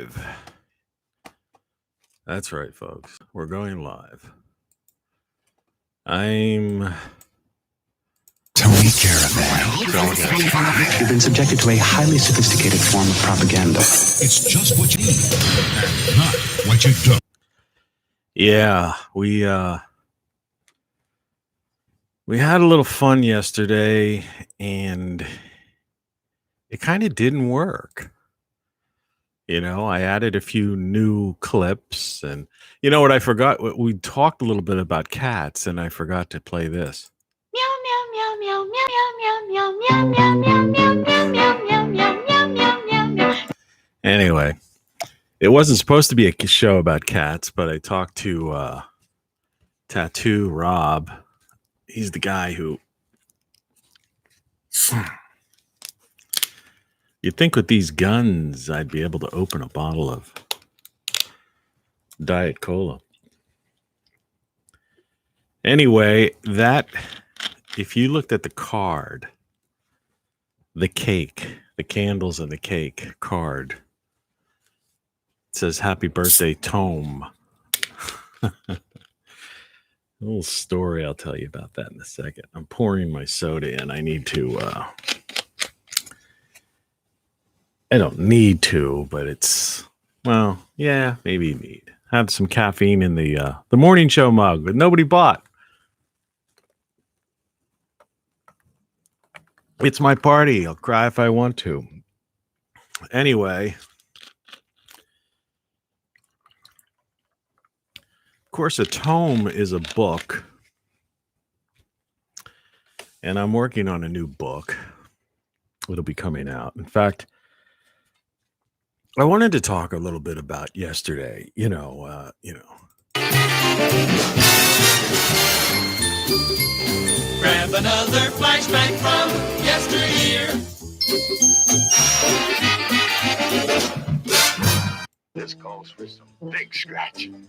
live. That's right, folks. We're going live. I'm Tony Caravan. You've been subjected to a highly sophisticated form of propaganda. It's just what you need, and not what you don't. Yeah, we had a little fun yesterday, and it kind of didn't work. You know, I added a few new clips, and you know what I forgot? We talked a little bit about cats, and I forgot to play this. Anyway, it wasn't supposed to be a show about cats, but I talked to Tattoo Rob. He's the guy who you'd think with these guns I'd be able to open a bottle of Diet Cola. Anyway, that if you looked at the card, the cake, the candles and the cake card, it says happy birthday, Tome. A little story I'll tell you about that in a second. I'm pouring my soda in. I need to I don't need to, but it's, well, yeah, maybe you need. Have some caffeine in the morning show mug that nobody bought. It's my party. I'll cry if I want to. Anyway, of course, a tome is a book, and I'm working on a new book. It'll be coming out. In fact, I wanted to talk a little bit about yesterday. Grab another flashback from yesteryear. This calls for some big scratching.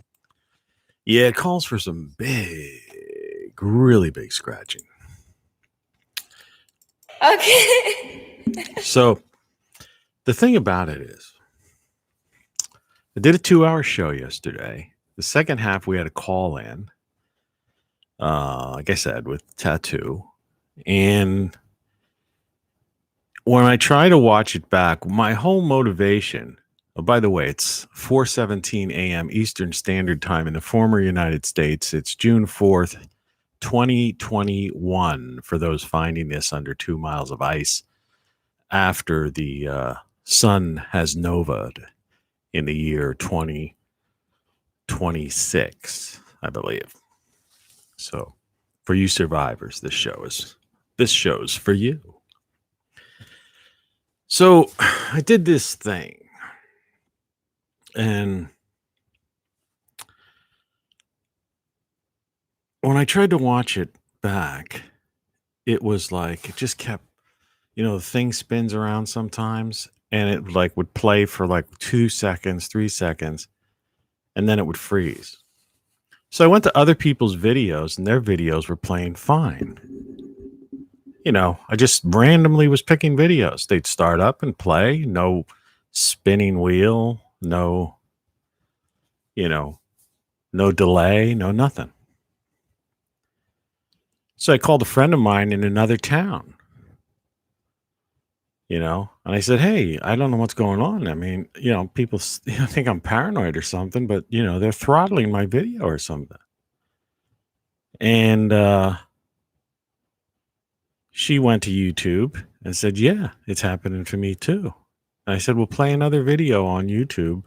Yeah, it calls for some big, really big scratching. Okay. So the thing about it is, I did a 2-hour show yesterday. The second half, we had a call in, like I said, with Tattoo. And when I try to watch it back, my whole motivation, oh, by the way, it's 4:17 a.m. Eastern Standard Time in the former United States. It's June 4th, 2021, for those finding this under 2 miles of ice after the sun has novaed in the year 2026, I believe. So for you survivors, this show's for you. So I did this thing, and when I tried to watch it back, it was like, it just kept, the thing spins around sometimes, and it like would play for like 2 seconds, 3 seconds, and then it would freeze. So I went to other people's videos, and their videos were playing fine. I just randomly was picking videos. They'd start up and play, no spinning wheel, no delay, no nothing. So I called a friend of mine in another town, and I said, hey, I don't know what's going on. I mean, people think I'm paranoid or something, but, they're throttling my video or something. And she went to YouTube and said, yeah, it's happening to me too. And I said, well, play another video on YouTube.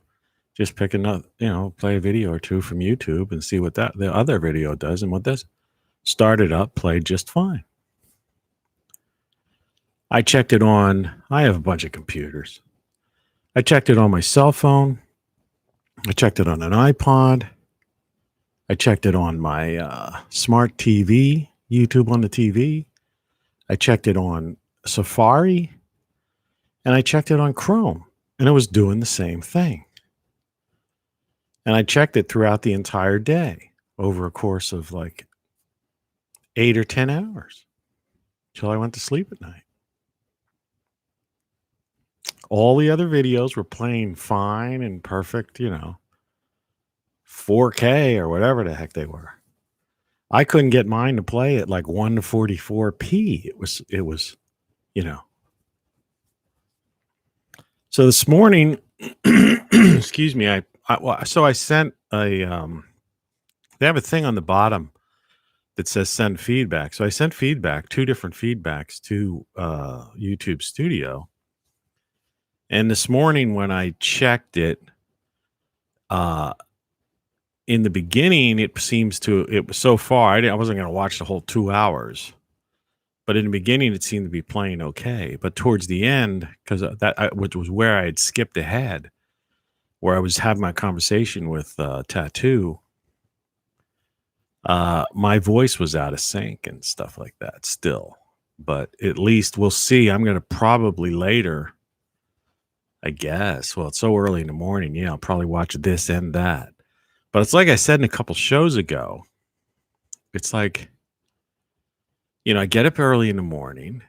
Just pick another, play a video or two from YouTube and see what the other video does. And what this started up, played just fine. I checked it on, I have a bunch of computers. I checked it on my cell phone. I checked it on an iPod. I checked it on my smart TV, YouTube on the TV. I checked it on Safari, and I checked it on Chrome, and it was doing the same thing. And I checked it throughout the entire day over a course of like 8 or 10 hours till I went to sleep at night. All the other videos were playing fine and perfect, 4K or whatever the heck they were. I couldn't get mine to play at like 144p. It was, you know. So this morning, excuse me, I sent a they have a thing on the bottom that says send feedback. So I sent feedback, 2 different feedbacks to YouTube Studio. And this morning when I checked it, in the beginning, it was so far, I wasn't going to watch the whole 2 hours. But in the beginning, it seemed to be playing okay. But towards the end, because which was where I had skipped ahead, where I was having my conversation with Tattoo, my voice was out of sync and stuff like that still. But at least we'll see. I'm going to probably later, I guess. Well, it's so early in the morning. I'll probably watch this and that. But it's like I said in a couple shows ago. It's like, I get up early in the morning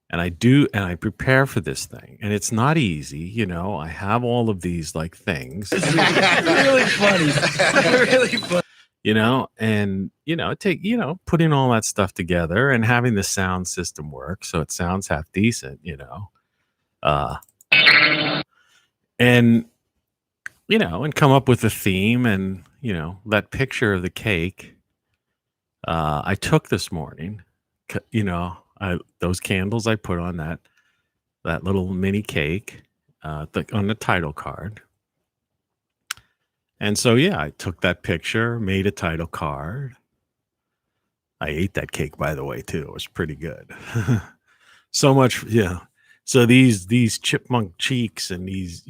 and I prepare for this thing. And it's not easy. I have all of these like things. Really funny. Really funny. Putting all that stuff together and having the sound system work so it sounds half decent, and come up with a theme and, that picture of the cake I took this morning, those candles I put on that little mini cake on the title card. And so, I took that picture, made a title card. I ate that cake, by the way, too. It was pretty good. So much, So these chipmunk cheeks and these,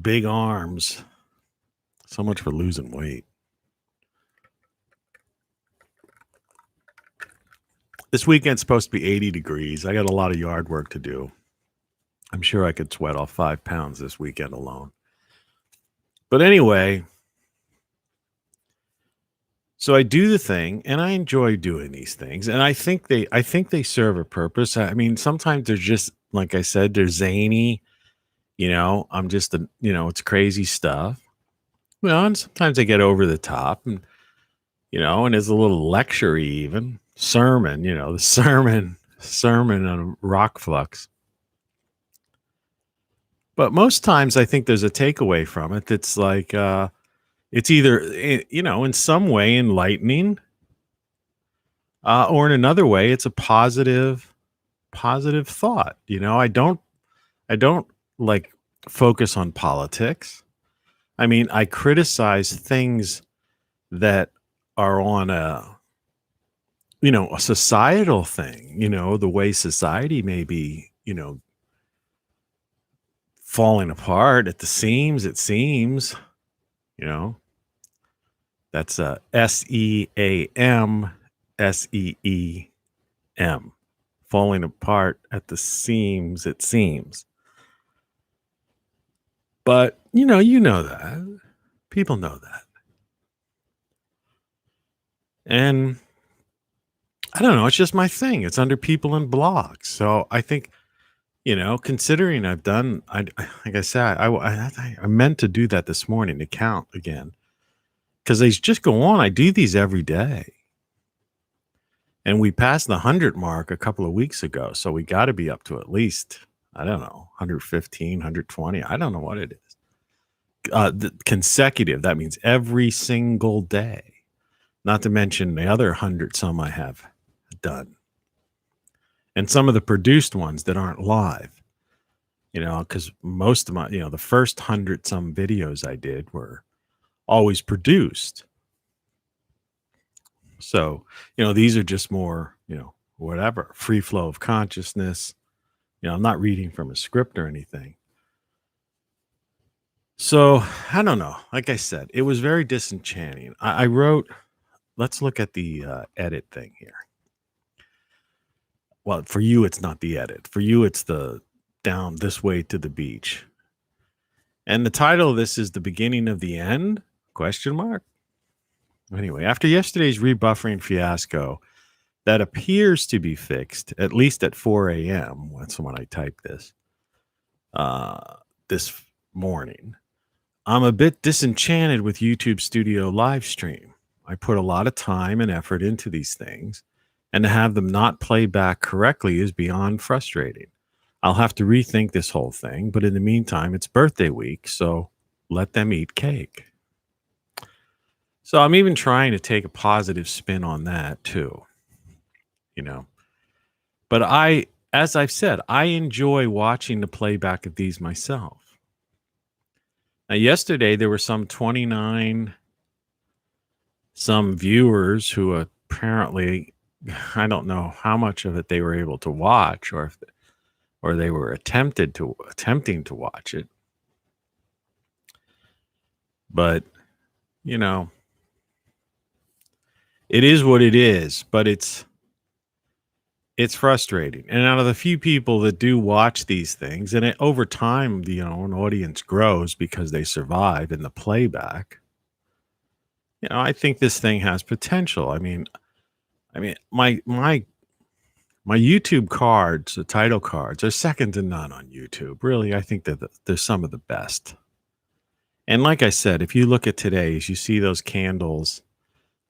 big arms. So much for losing weight. This weekend's supposed to be 80 degrees. I got a lot of yard work to do. I'm sure I could sweat off 5 pounds this weekend alone. But anyway, so I do the thing and I enjoy doing these things. And I think they serve a purpose. I mean, sometimes they're just, like I said, they're zany. I'm just it's crazy stuff. Well, and sometimes I get over the top and, and it's a little lecture even sermon, the sermon on rock flux. But most times I think there's a takeaway from it that's like, it's either, in some way enlightening, or in another way, it's a positive thought. I don't like focus on politics. I mean, I criticize things that are on a societal thing, the way society may be, falling apart at the seams, it seems, that's SEAM, SEEM, falling apart at the seams, it seems. But, you know that. People know that. And I don't know, it's just my thing. It's under people and blogs. So I think, considering I've done, like I said, I meant to do that this morning to count again. Because they just go on. I do these every day. And we passed the 100 mark a couple of weeks ago. So we got to be up to at least, I don't know, 115, 120. I don't know what it is. Consecutive. That means every single day. Not to mention the other 100 some I have done. And some of the produced ones that aren't live. Because most of my, the first 100 some videos I did were always produced. So, these are just more, whatever, free flow of consciousness. I'm not reading from a script or anything. So, I don't know. Like I said, it was very disenchanting. I wrote, let's look at the edit thing here. Well, for you, it's not the edit. For you, it's the down this way to the beach. And the title of this is The Beginning of the End? Question mark. Anyway, after yesterday's rebuffering fiasco, that appears to be fixed, at least at 4 a.m. That's when I typed this morning. I'm a bit disenchanted with YouTube Studio live stream. I put a lot of time and effort into these things, and to have them not play back correctly is beyond frustrating. I'll have to rethink this whole thing, but in the meantime, it's birthday week, so let them eat cake. So I'm even trying to take a positive spin on that too, you know. But as I've said, I enjoy watching the playback of these myself. Now, yesterday there were some viewers who apparently, I don't know how much of it they were able to watch, or they were attempting to watch it. But, you know, it is what it is, but it's frustrating. And out of the few people that do watch these things, and over time, an audience grows because they survive in the playback. I think this thing has potential. I mean, my YouTube cards, the title cards, are second to none on YouTube. Really, I think that they're some of the best. And like I said, if you look at today's, you see those candles.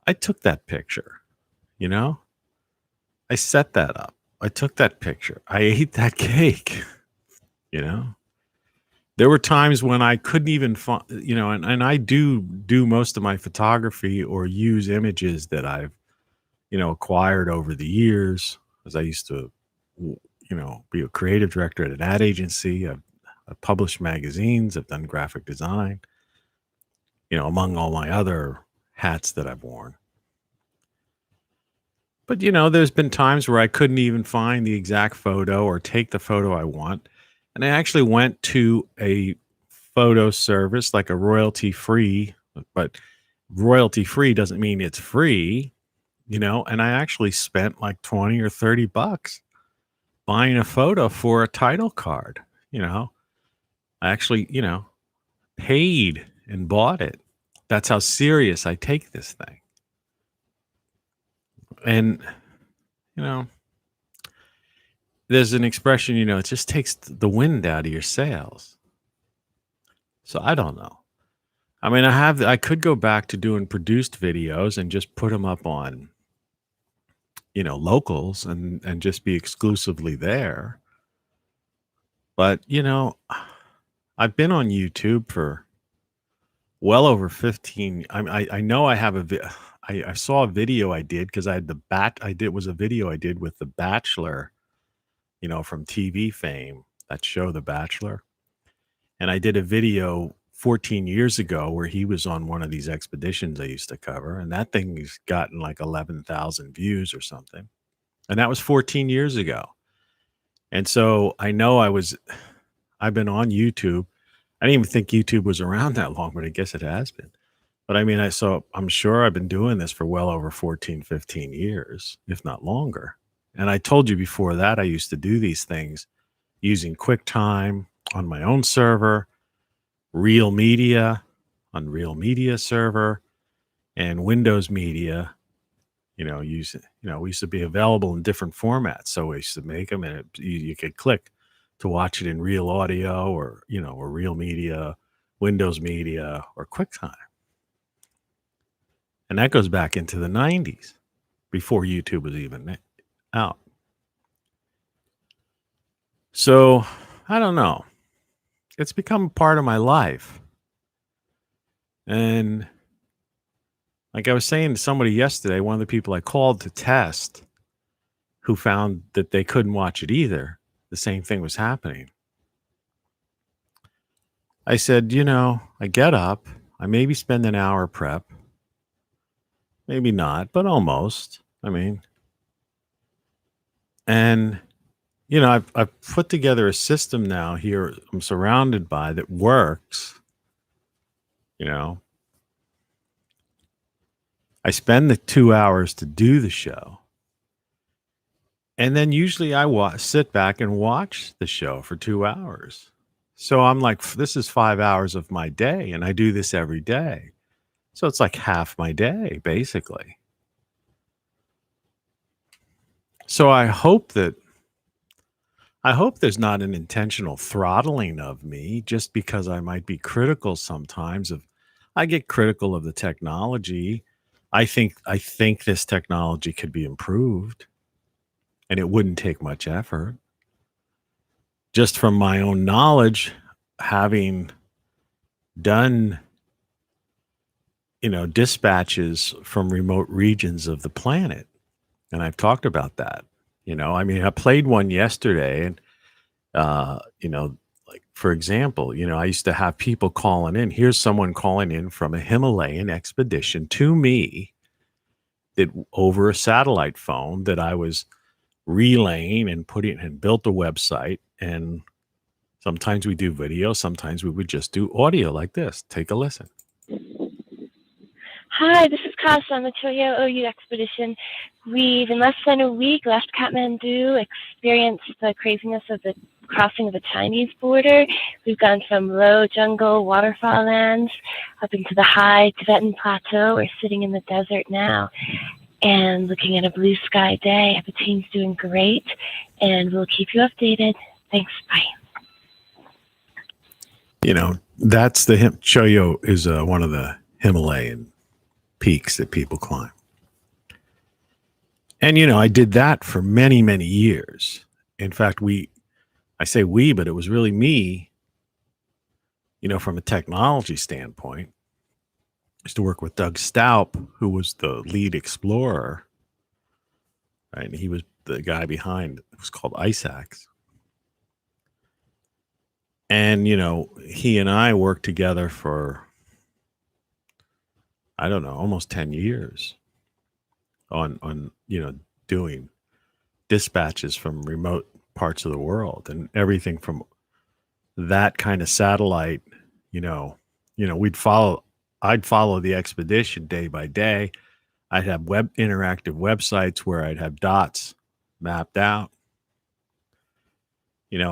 I took that picture, I set that up. I took that picture. I ate that cake, There were times when I couldn't even find, and I do most of my photography or use images that I've, acquired over the years, as I used to, be a creative director at an ad agency. I've published magazines. I've done graphic design, among all my other hats that I've worn. But, there's been times where I couldn't even find the exact photo or take the photo I want. And I actually went to a photo service, like a royalty-free, but royalty-free doesn't mean it's free, and I actually spent like 20 or 30 bucks buying a photo for a title card. I actually, paid and bought it. That's how serious I take this thing. And, there's an expression, it just takes the wind out of your sails. So I don't know. I mean, I could go back to doing produced videos and just put them up on, locals and just be exclusively there. But, I've been on YouTube for well over 15. I know I have I saw a video I did because I had was a video I did with The Bachelor, from TV fame, that show, The Bachelor. And I did a video 14 years ago where he was on one of these expeditions I used to cover. And that thing's gotten like 11,000 views or something. And that was 14 years ago. And so I know I've been on YouTube. I didn't even think YouTube was around that long, but I guess it has been. But I mean, I'm sure I've been doing this for well over 14, 15 years, if not longer. And I told you before that I used to do these things using QuickTime on my own server, Real Media on Real Media server, and Windows Media. We used to be available in different formats. So we used to make them, and you could click to watch it in Real Audio or Real Media, Windows Media, or QuickTime. And that goes back into the 90s, before YouTube was even out. So, I don't know. It's become part of my life. And like I was saying to somebody yesterday, one of the people I called to test, who found that they couldn't watch it either, the same thing was happening. I said, I get up, I maybe spend an hour prep. Maybe not, but almost. I mean, and I've put together a system now here I'm surrounded by that works. I spend the 2 hours to do the show. And then usually I sit back and watch the show for 2 hours. So I'm like, this is 5 hours of my day, and I do this every day. So it's like half my day, basically. So I hope there's not an intentional throttling of me just because I might be critical sometimes of I get critical of the technology. I think this technology could be improved and it wouldn't take much effort. Just from my own knowledge, having done, dispatches from remote regions of the planet. And I've talked about that. I mean, I played one yesterday and like for example, I used to have people calling in. Here's someone calling in from a Himalayan expedition to me that over a satellite phone that I was relaying and putting and built a website. And sometimes we do video, sometimes we would just do audio like this. Take a listen. Hi, this is Casa on the Toyo OU expedition. We've, in less than a week, left Kathmandu, experienced the craziness of the crossing of the Chinese border. We've gone from low jungle waterfall lands up into the high Tibetan plateau. We're sitting in the desert now and looking at a blue sky day. Abatine's doing great, and we'll keep you updated. Thanks. Bye. That's Choyo is one of the Himalayan peaks that people climb. And, I did that for many, many years. In fact, I say we, but it was really me, from a technology standpoint. I used to work with Doug Staup, who was the lead explorer, right? And he was the guy behind, it was called ISACs. And, he and I worked together for, I don't know, almost 10 years on doing dispatches from remote parts of the world and everything from that kind of satellite, I'd follow the expedition day by day. I'd have interactive websites where I'd have dots mapped out,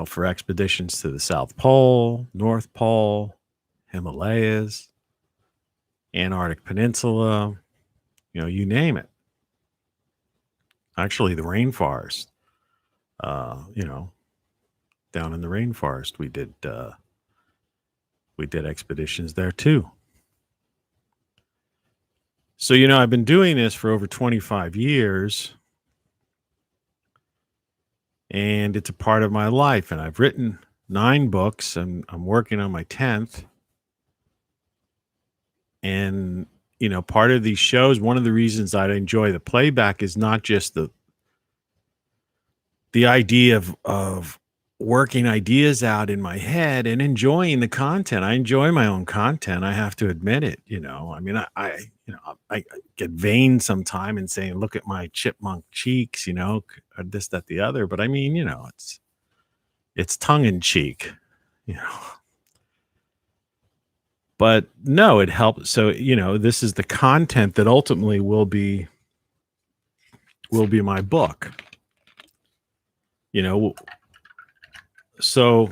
for expeditions to the South Pole, North Pole, Himalayas, Antarctic Peninsula, you name it. Actually, the rainforest, down in the rainforest, we did expeditions there too. So, I've been doing this for over 25 years and it's a part of my life. And I've written 9 books and I'm working on my 10th. And, part of these shows, one of the reasons I enjoy the playback is not just the idea of working ideas out in my head and enjoying the content. I enjoy my own content. I have to admit it. I mean, I get vain sometime and saying, look at my chipmunk cheeks, or this, that, the other. But I mean, it's tongue in cheek, But no, it helps. So, this is the content that ultimately will be my book. So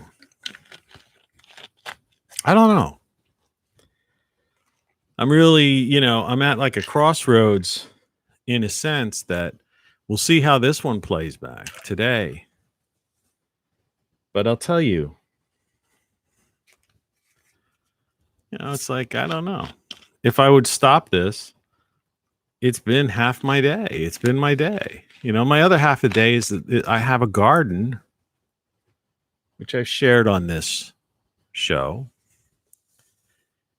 I don't know. I'm really, I'm at like a crossroads in a sense that we'll see how this one plays back today. But I'll tell you, it's like, I don't know. If I would stop this, it's been half my day. It's been my day. My other half of the day is that I have a garden, which I shared on this show.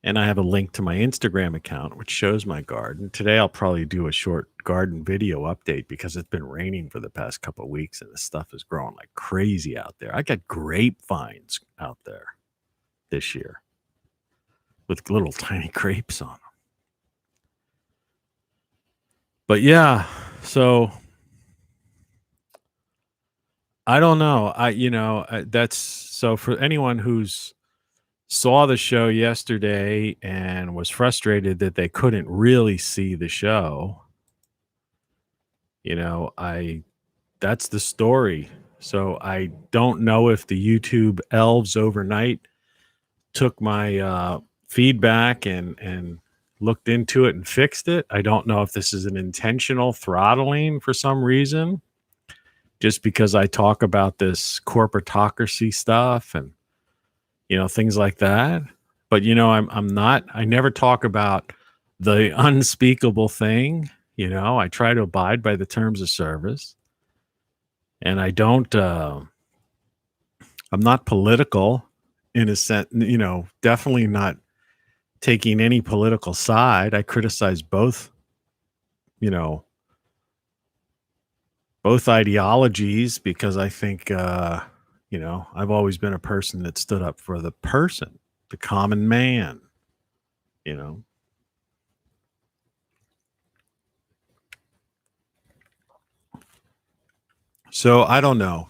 And I have a link to my Instagram account, which shows my garden. Today, I'll probably do a short garden video update because it's been raining for the past couple of weeks and the stuff is growing like crazy out there. I got grapevines out there this year with little tiny grapes on them. But yeah, so I don't know. That's so for anyone who's saw the show yesterday and was frustrated that they couldn't really see the show. That's the story. So I don't know if the YouTube elves overnight took my feedback and looked into it and fixed it. I don't know if this is an intentional throttling for some reason. just because I talk about this corporatocracy stuff and, things like that. But, I never talk about the unspeakable thing. I try to abide by the terms of service, and I don't, I'm not political in a sense, definitely not taking any political side. I criticize both, both ideologies because I think, I've always been a person that stood up for the person, the common man, you know. So I don't know.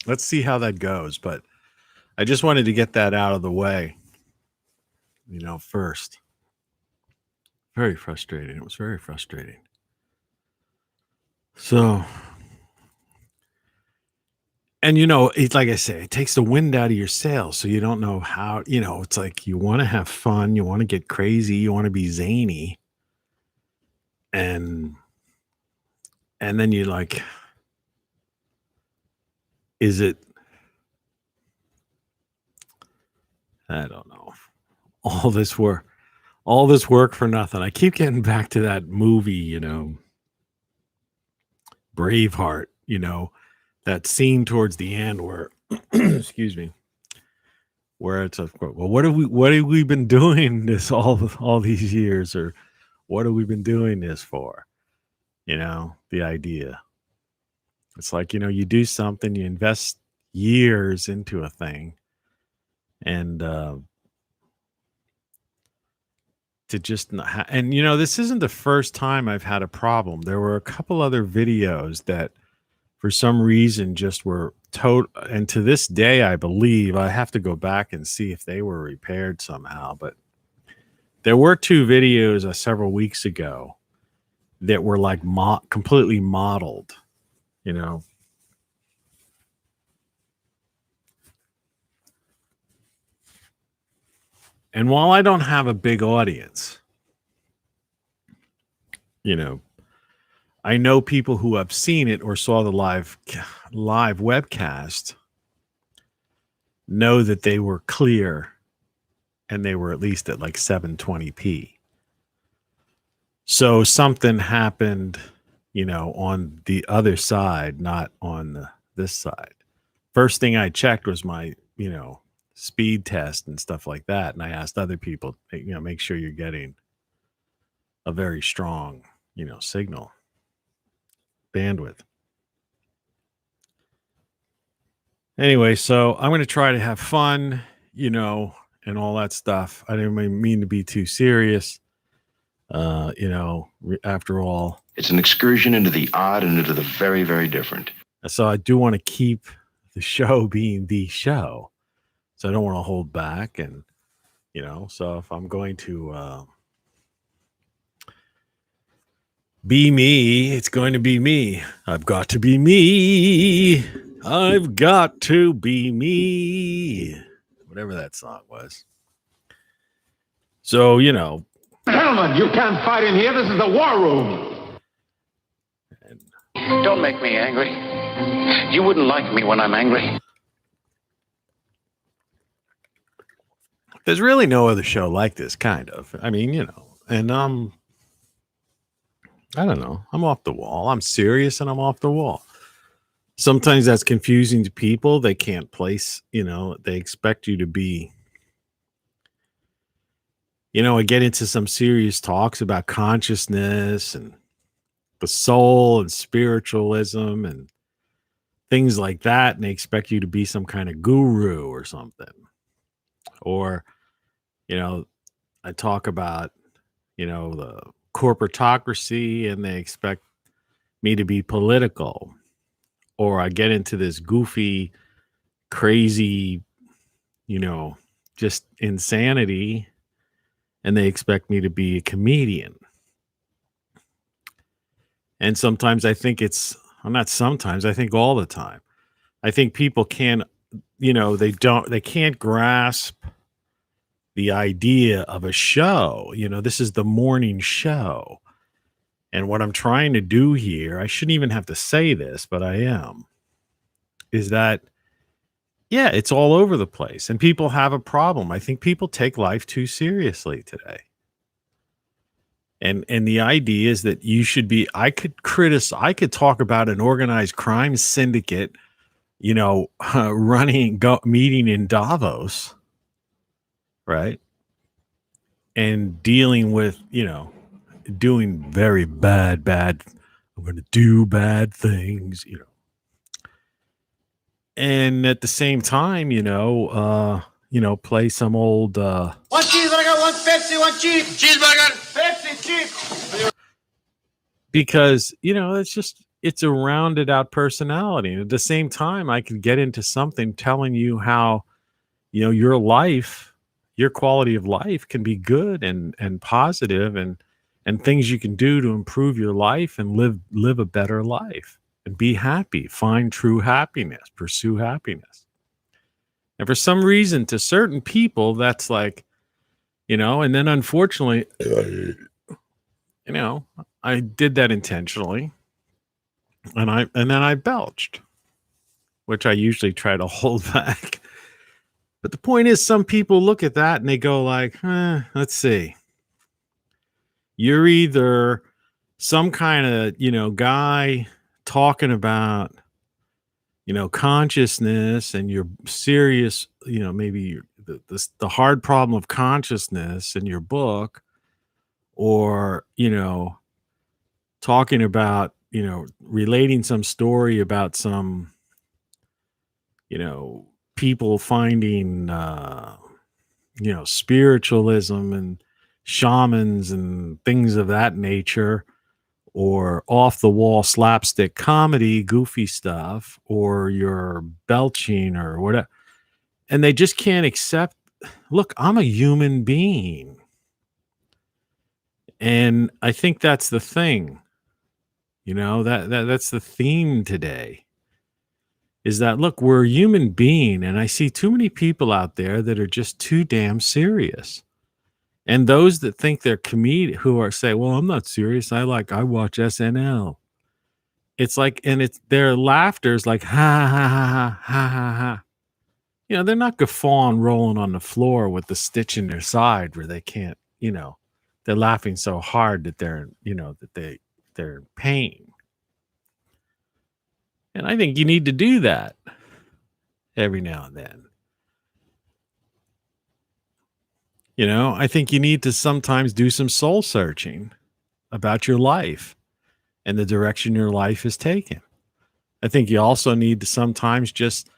Let's see how that goes. But I just wanted to get that out of the way, first. Very frustrating. It was very frustrating. So, and it's like I say, it takes the wind out of your sails. So you don't know how, it's like you want to have fun, you want to get crazy, you want to be zany. And then you're like, is it, I don't know, all this work for nothing. I keep getting back to that movie, Braveheart, that scene towards the end where, excuse me, where it's a quote, well, what have we been doing this all these years, or what have we been doing this for? The idea. It's like, you do something, you invest years into a thing, and to just not and this isn't the first time I've had a problem. There were a couple other videos that for some reason just were total, and to this day I believe I have to go back and see if they were repaired somehow, but there were two videos several weeks ago that were like completely modeled, And while I don't have a big audience, I know people who have seen it or saw the live webcast know that they were clear and they were at least at like 720p. So something happened, on the other side, not on this side. First thing I checked was my, speed test and stuff like that. And I asked other people, make sure you're getting a very strong, signal bandwidth. Anyway, so I'm going to try to have fun, and all that stuff. I didn't mean to be too serious. After all, it's an excursion into the odd and into the very, very different. So I do want to keep the show being the show. So I don't want to hold back. And, so if I'm going to be me, it's going to be me. I've got to be me. I've got to be me. Whatever that song was. So, Gentlemen, you can't fight in here. This is the war room. Don't make me angry. You wouldn't like me when I'm angry. There's really no other show like this, kind of. I mean, and I don't know. I'm off the wall. I'm serious and I'm off the wall. Sometimes that's confusing to people. They can't place, they expect you to be, I get into some serious talks about consciousness and the soul and spiritualism and things like that. And they expect you to be some kind of guru or something. Or, I talk about, the corporatocracy and they expect me to be political. Or I get into this goofy, crazy, just insanity. And they expect me to be a comedian. And sometimes I think not sometimes, I think all the time. I think people can't, they can't grasp the idea of a show. This is the morning show. And what I'm trying to do here, I shouldn't even have to say this, but I am. is that, yeah, it's all over the place and people have a problem. I think people take life too seriously today. And the idea is that you should be, I could talk about an organized crime syndicate, meeting in Davos, right? And dealing with, doing very bad, I'm going to do bad things, and at the same time, play some old, One cheeseburger, one Pepsi, one cheese. Cheeseburger. Pepsi, cheese. because, it's a rounded out personality. And at the same time, I could get into something telling you how, your life, your quality of life can be good and positive and things you can do to improve your life and live a better life and be happy, find true happiness, pursue happiness. And for some reason, to certain people, that's like, and then unfortunately, I did that intentionally, and then I belched, which I usually try to hold back. But the point is, some people look at that and they go like, let's see. You're either some kind of, guy talking about, consciousness, and you're serious, maybe the hard problem of consciousness in your book, or, talking about, relating some story about some, people finding, spiritualism and shamans and things of that nature, or off the wall slapstick comedy, goofy stuff, or you're belching or whatever. And they just can't accept, look, I'm a human being. And I think that's the thing, that's the theme today, is that, look, we're a human being. And I see too many people out there that are just too damn serious. And those that think they're who are say, well, I'm not serious. I watch SNL. It's like, and it's their laughter is like, ha, ha, ha, ha, ha, ha. They're not guffawing, rolling on the floor with the stitch in their side where they can't, they're laughing so hard that they're in pain. And I think you need to do that every now and then. I think you need to sometimes do some soul searching about your life and the direction your life is taking. I think you also need to sometimes just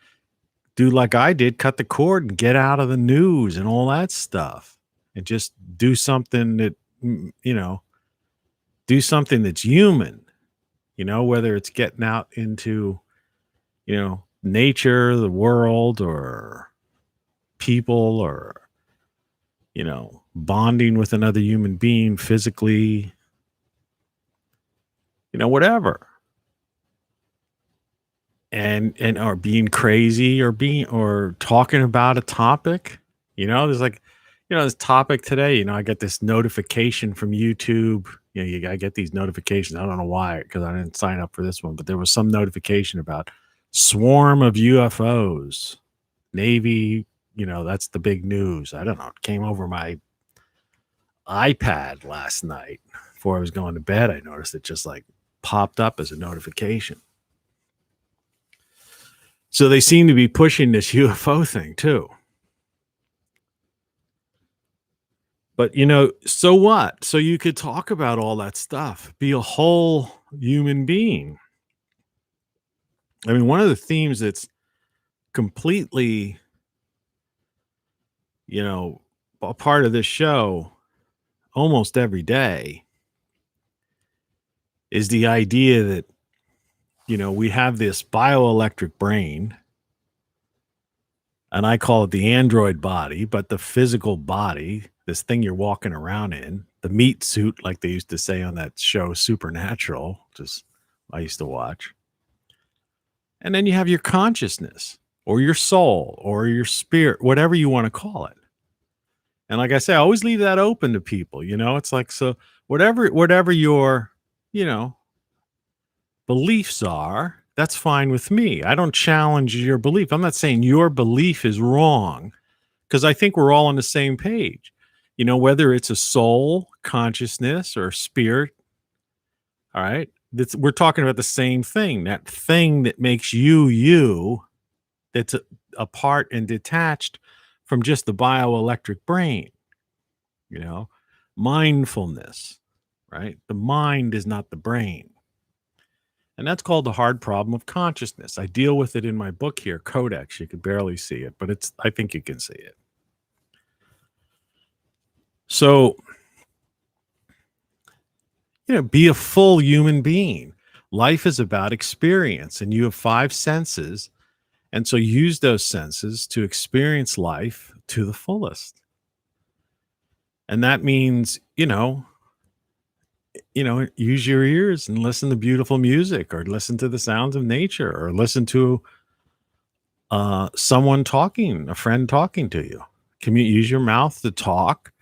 do like I did, cut the cord and get out of the news and all that stuff, and just do something that, do something that's human, whether it's getting out into, nature, the world, or people, or, bonding with another human being physically, whatever. And or being crazy, or talking about a topic, there's like, this topic today, I get this notification from YouTube. I get these notifications. I don't know why, because I didn't sign up for this one, but there was some notification about swarm of UFOs, Navy, that's the big news. I don't know. It came over my iPad last night before I was going to bed. I noticed it just like popped up as a notification. So they seem to be pushing this UFO thing too. But, so what? So you could talk about all that stuff, be a whole human being. I mean, one of the themes that's completely, a part of this show almost every day is the idea that, we have this bioelectric brain, and I call it the android body, but the physical body, this thing you're walking around in, the meat suit, like they used to say on that show Supernatural, just I used to watch. And then you have your consciousness, or your soul, or your spirit, whatever you want to call it. And like I say, I always leave that open to people. It's like, so whatever your, beliefs are, That's fine with me. I don't challenge your belief. I'm not saying your belief is wrong, because I think we're all on the same page. Whether it's a soul, consciousness, or spirit, all right? We're talking about the same thing, that thing that makes you, that's apart and detached from just the bioelectric brain, mindfulness, right? The mind is not the brain. And that's called the hard problem of consciousness. I deal with it in my book here, Codex. You could barely see it, but I think you can see it. So, be a full human being. Life is about experience, and you have 5 senses. And so use those senses to experience life to the fullest. And that means, use your ears and listen to beautiful music, or listen to the sounds of nature, or listen to someone talking, a friend talking to you. Use your mouth to talk.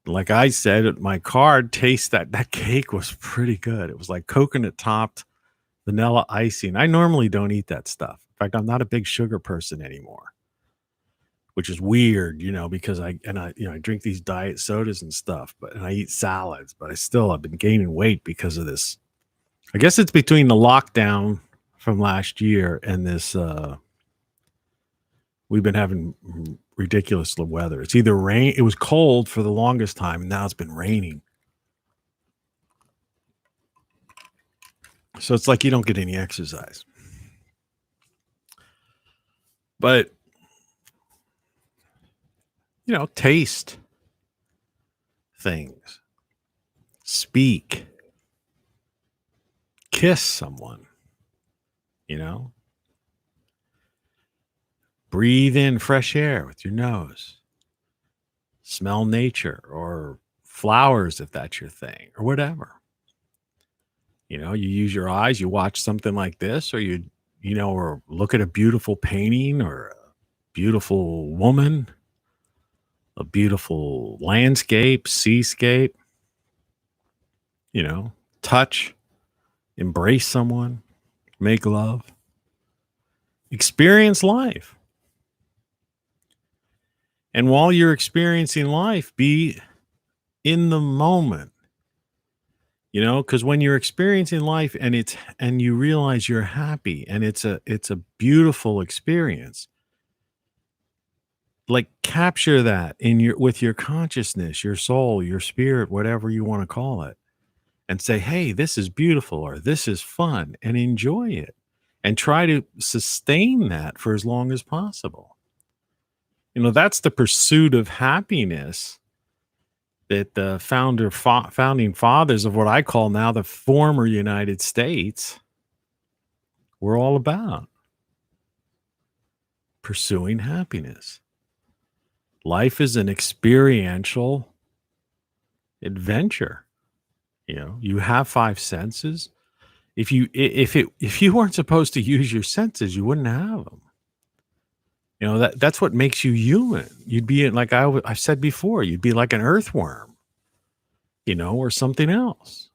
Like I said, at my card, taste that cake was pretty good. It was like coconut topped vanilla icing. I normally don't eat that stuff. In fact, I'm not a big sugar person anymore, which is weird, because I drink these diet sodas and stuff, and I eat salads, but I've been gaining weight because of this. I guess it's between the lockdown from last year and this, we've been having ridiculous weather. It's either rain. It was cold for the longest time, and now it's been raining. So it's like you don't get any exercise. But, taste things, speak, kiss someone, breathe in fresh air with your nose, smell nature or flowers if that's your thing, or whatever. You use your eyes, you watch something like this, or or look at a beautiful painting, or a beautiful woman, a beautiful landscape, seascape, touch, embrace someone, make love, experience life. And while you're experiencing life, be in the moment, because when you're experiencing life and you realize you're happy and it's a beautiful experience, like capture that with your consciousness, your soul, your spirit, whatever you want to call it, and say, hey, this is beautiful, or this is fun, and enjoy it, and try to sustain that for as long as possible. That's the pursuit of happiness that the founding fathers of what I call now the former United States were all about. Pursuing happiness. Life is an experiential adventure. You have 5 senses. If you weren't supposed to use your senses, you wouldn't have them. That's what makes you human. You'd be like I've said before, you'd be like an earthworm, or something else.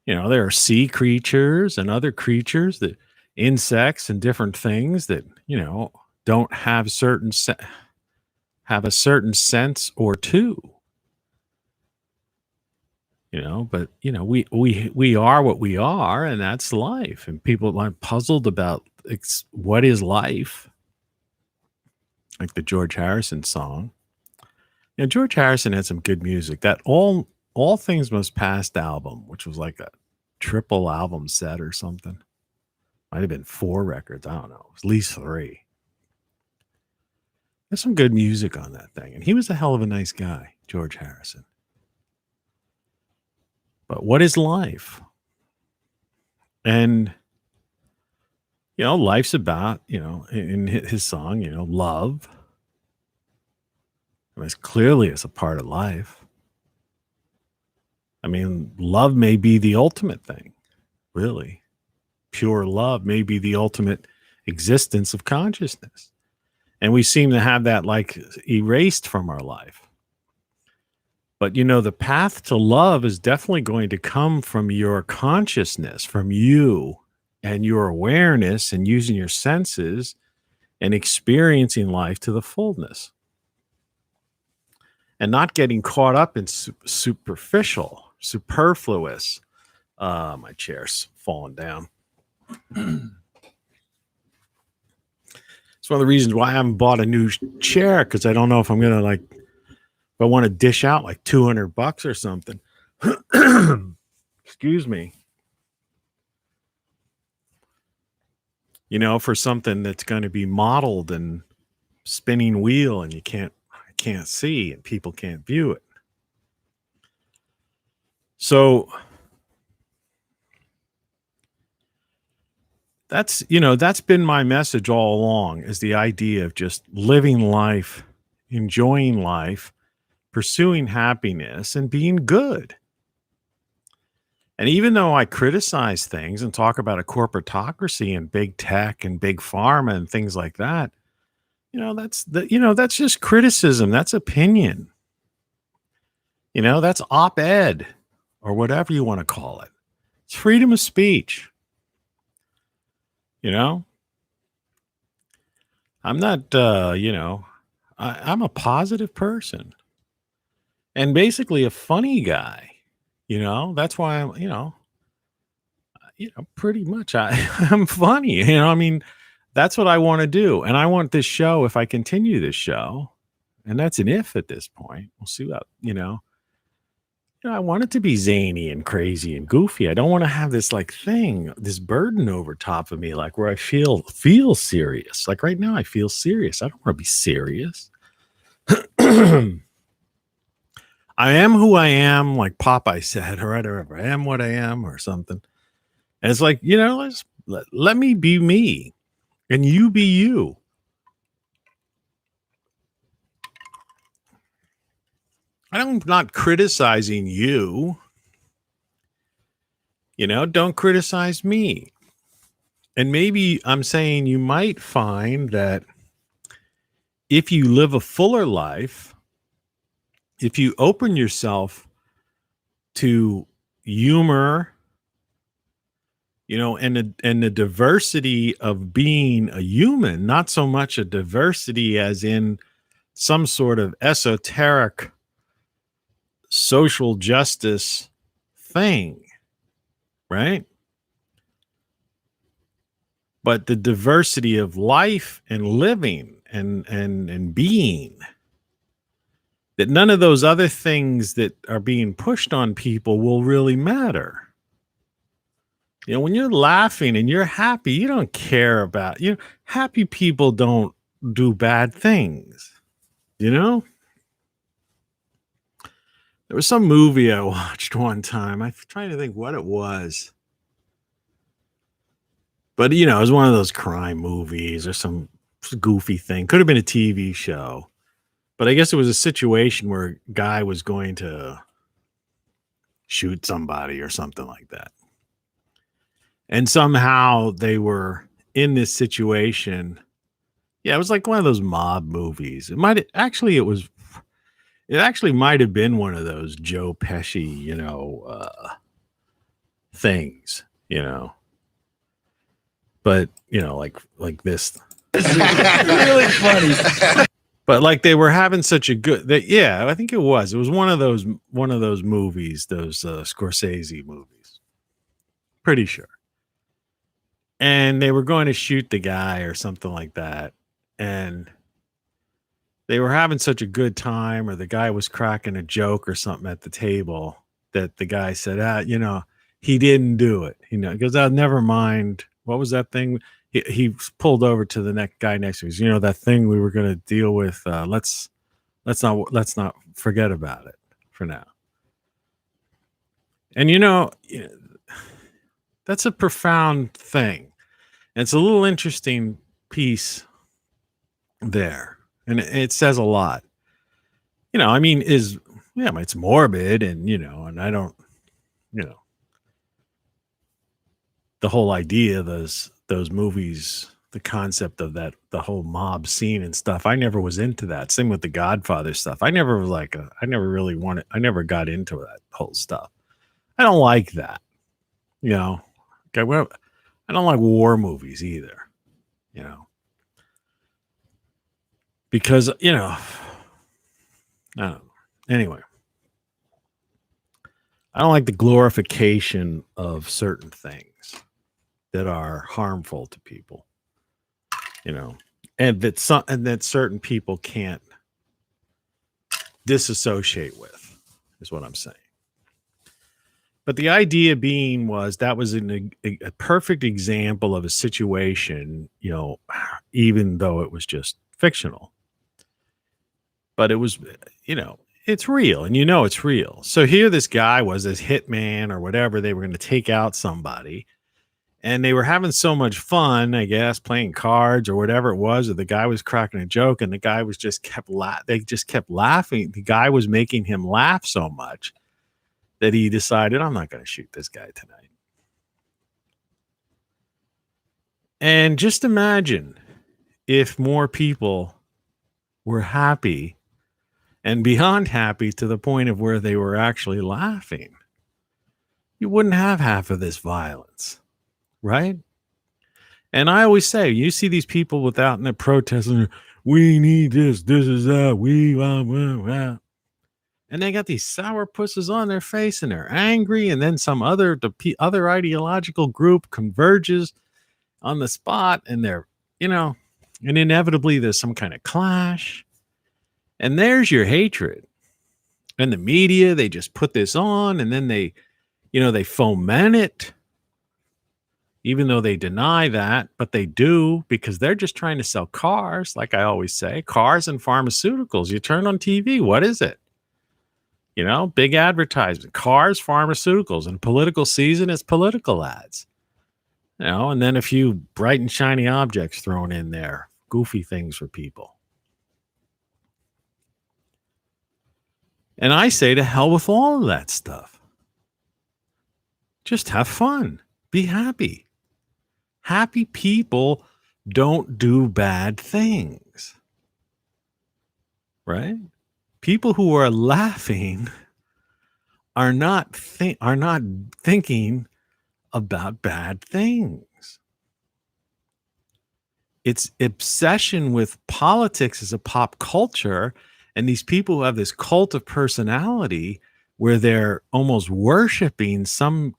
There are sea creatures and other creatures, that insects and different things that, don't have have a certain sense or two. But we are what we are, and that's life. And people are puzzled about what is life. Like the George Harrison song. George Harrison had some good music. That All Things Must Pass album, which was like a triple album set or something. Might have been 4 records. I don't know. It was at least 3. There's some good music on that thing. And he was a hell of a nice guy, George Harrison. But what is life? And life's about, in his song, love. As clearly as a part of life. I mean, love may be the ultimate thing, really. Pure love may be the ultimate existence of consciousness. And we seem to have that like erased from our life. But, the path to love is definitely going to come from your consciousness, from you and your awareness and using your senses and experiencing life to the fullness and not getting caught up in superficial, superfluous. My chair's falling down. It's one of the reasons why I haven't bought a new chair, because I don't know if I'm gonna if I want to dish out like $200 or something. Excuse me. For something that's going to be modeled and spinning wheel, and I can't see, and people can't view it. So that's been my message all along, is the idea of just living life, enjoying life, pursuing happiness, and being good. And even though I criticize things and talk about a corporatocracy and big tech and big pharma and things like that, that's just criticism. That's opinion. That's op-ed or whatever you want to call it. It's freedom of speech. I'm not, I'm a positive person and basically a funny guy. That's why I'm, pretty much I'm funny. I mean, that's what I want to do. And I want this show, if I continue this show, and that's an if at this point, we'll see what, I want it to be zany and crazy and goofy. I don't want to have this this burden over top of me, where I feel serious. Like right now I feel serious. I don't want to be serious. I am who I am, like Popeye said, or whatever. I am what I am, or something. And it's like, let me be me, and you be you. I'm not criticizing you. Don't criticize me. And maybe I'm saying you might find that if you live a fuller life, if you open yourself to humor, and the diversity of being a human, not so much a diversity as in some sort of esoteric social justice thing, right? But the diversity of life and living and being, that none of those other things that are being pushed on people will really matter. When you're laughing and you're happy, you don't care about, happy people don't do bad things, There was some movie I watched one time. I'm trying to think what it was. But, it was one of those crime movies or some goofy thing. Could have been a TV show. But I guess it was a situation where a guy was going to shoot somebody or something like that. And somehow they were in this situation. Yeah, it was like one of those mob movies. It actually might have been one of those Joe Pesci, things, But, like this. This is really funny. But they were having such a good, I think it was. It was one of those movies, those Scorsese movies. Pretty sure. And they were going to shoot the guy or something like that. And they were having such a good time, or the guy was cracking a joke or something at the table, that the guy said, he didn't do it. He goes, never mind. What was that thing? He pulled over to the next guy next to him. That thing we were going to deal with. Let's not forget about it for now. And that's a profound thing. And it's a little interesting piece there, and it says a lot. It's morbid, and and I don't, the whole idea of those movies, the concept of that, the whole mob scene and stuff. I never was into that. Same with the Godfather stuff. I never got into that whole stuff. I don't like that. Okay, well, I don't like war movies either, because, I don't know. Anyway, I don't like the glorification of certain things that are harmful to people, and that certain people can't disassociate with, is what I'm saying. But the idea being was that was a perfect example of a situation, even though it was just fictional. But it was, it's real, and it's real. So here this guy was this hitman or whatever. They were going to take out somebody, and they were having so much fun, I guess, playing cards or whatever it was, or the guy was cracking a joke, and the guy was just they just kept laughing. The guy was making him laugh so much that he decided, I'm not going to shoot this guy tonight. And just imagine if more people were happy and beyond happy to the point of where they were actually laughing. You wouldn't have half of this violence, right? And I always say, you see these people without in the protesting, we need this is that, we want. And they got these sour pusses on their face, and they're angry. And then some other ideological group converges on the spot, and they're, and inevitably there's some kind of clash. And there's your hatred. And the media, they just put this on, and then they foment it, even though they deny that, but they do, because they're just trying to sell cars. Like I always say, cars and pharmaceuticals. You turn on TV, what is it? Big advertisement, cars, pharmaceuticals, and political season, it's political ads. And then a few bright and shiny objects thrown in there, goofy things for people. And I say to hell with all of that stuff. Just have fun. Be happy. Happy people don't do bad things. Right? People who are laughing are not thinking about bad things. It's obsession with politics as a pop culture, and these people who have this cult of personality where they're almost worshiping some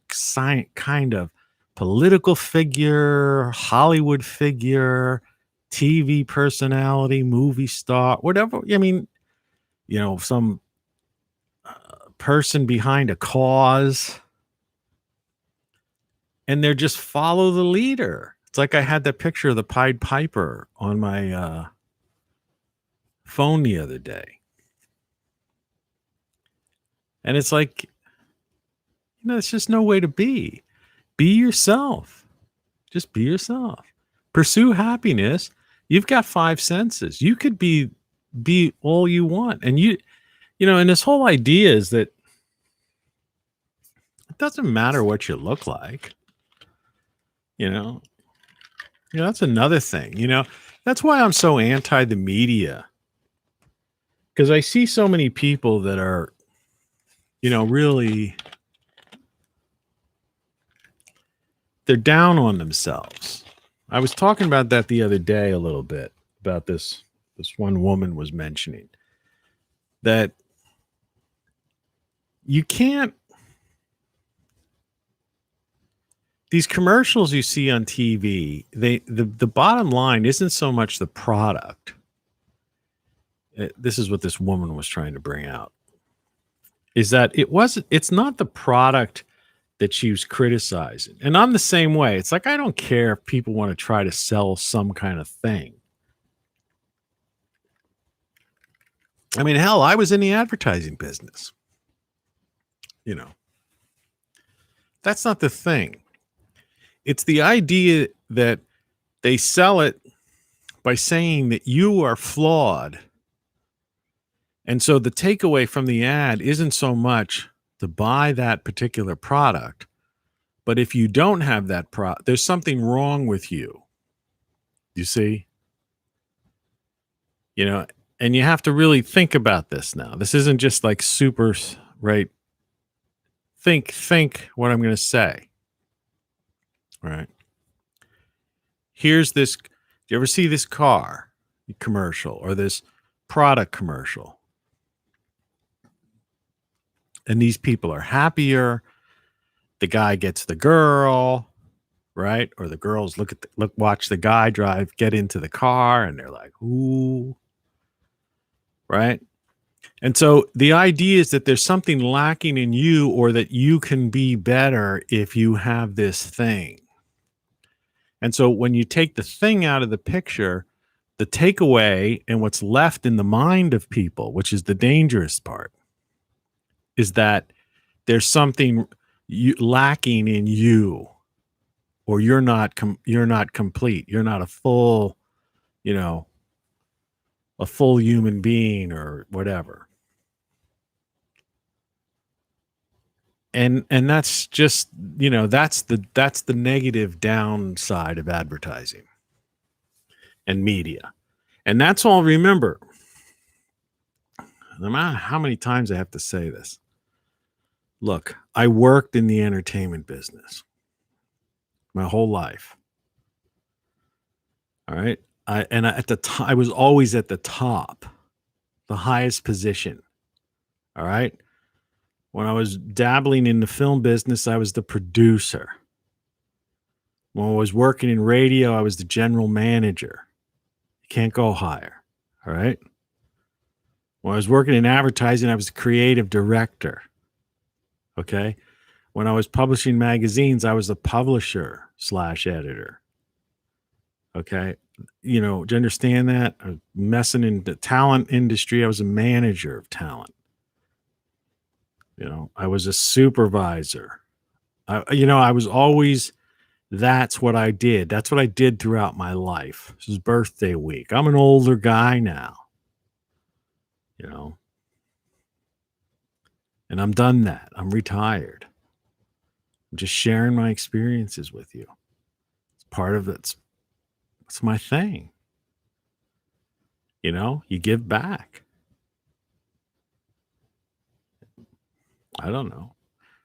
kind of political figure, Hollywood figure, TV personality, movie star, whatever. I mean, some person behind a cause, and they're just follow the leader. It's like I had that picture of the Pied Piper on my phone the other day. And it's like, it's just no way to be. Be yourself. Just be yourself. Pursue happiness. You've got 5 senses. You could be all you want. And and this whole idea is that it doesn't matter what you look like. That's another thing. That's why I'm so anti the media. Because I see so many people that are, really, they're down on themselves. I was talking about that the other day a little bit, about this one woman was mentioning that you can't, these commercials you see on TV, the bottom line isn't so much the product. This is what this woman was trying to bring out, is that it's not the product that she was criticizing. And I'm the same way. It's like, I don't care if people want to try to sell some kind of thing. I mean, hell, I was in the advertising business. That's not the thing. It's the idea that they sell it by saying that you are flawed. And so the takeaway from the ad isn't so much to buy that particular product, but if you don't have that product, there's something wrong with you. You see? And you have to really think about this now. This isn't just like super, right? Think what I'm going to say. Right? here's this. Do you ever see this car commercial or this product commercial? And these people are happier. The guy gets the girl, right? Or the girls watch the guy get into the car, and they're like, ooh, right? And so the idea is that there's something lacking in you, or that you can be better if you have this thing. And so when you take the thing out of the picture, the takeaway and what's left in the mind of people, which is the dangerous part, is that there's something lacking in you, or you're not complete. You're not a full, a full human being or whatever. And that's just, that's the negative downside of advertising and media. And that's all. Remember, no matter how many times I have to say this, look, I worked in the entertainment business my whole life. All right. I was always at the top, the highest position. All right. When I was dabbling in the film business, I was the producer. When I was working in radio, I was the general manager. You can't go higher. All right. When I was working in advertising, I was the creative director. Okay. When I was publishing magazines, I was the publisher / editor. Okay. Do you understand that? I was messing in the talent industry. I was a manager of talent. I was a supervisor. I was always, that's what I did. That's what I did throughout my life. This is birthday week. I'm an older guy now, and I'm done that. I'm retired. I'm just sharing my experiences with you. It's part of it's my thing. You give back. I don't know.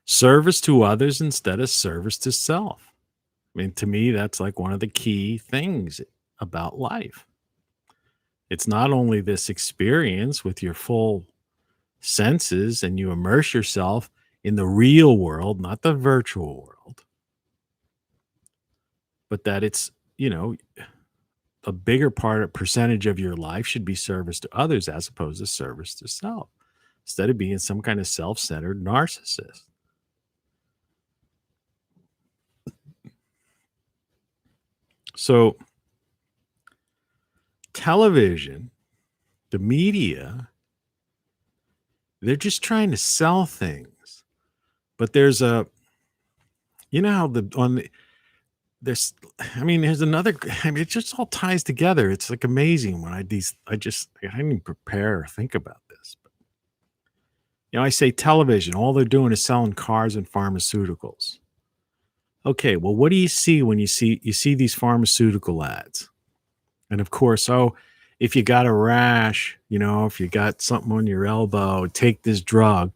Service to others instead of service to self. I mean, to me, that's like one of the key things about life. It's not only this experience with your full senses and you immerse yourself in the real world, not the virtual world, but that it's, a bigger percentage of your life should be service to others as opposed to service to self, instead of being some kind of self-centered narcissist. So television, the media, they're just trying to sell things. But there's how there's another, it just all ties together. It's like amazing when I didn't even prepare or think about this. But, I say television, all they're doing is selling cars and pharmaceuticals. Okay, well, what do you see when you see these pharmaceutical ads? And of course, if you got a rash, if you got something on your elbow, take this drug.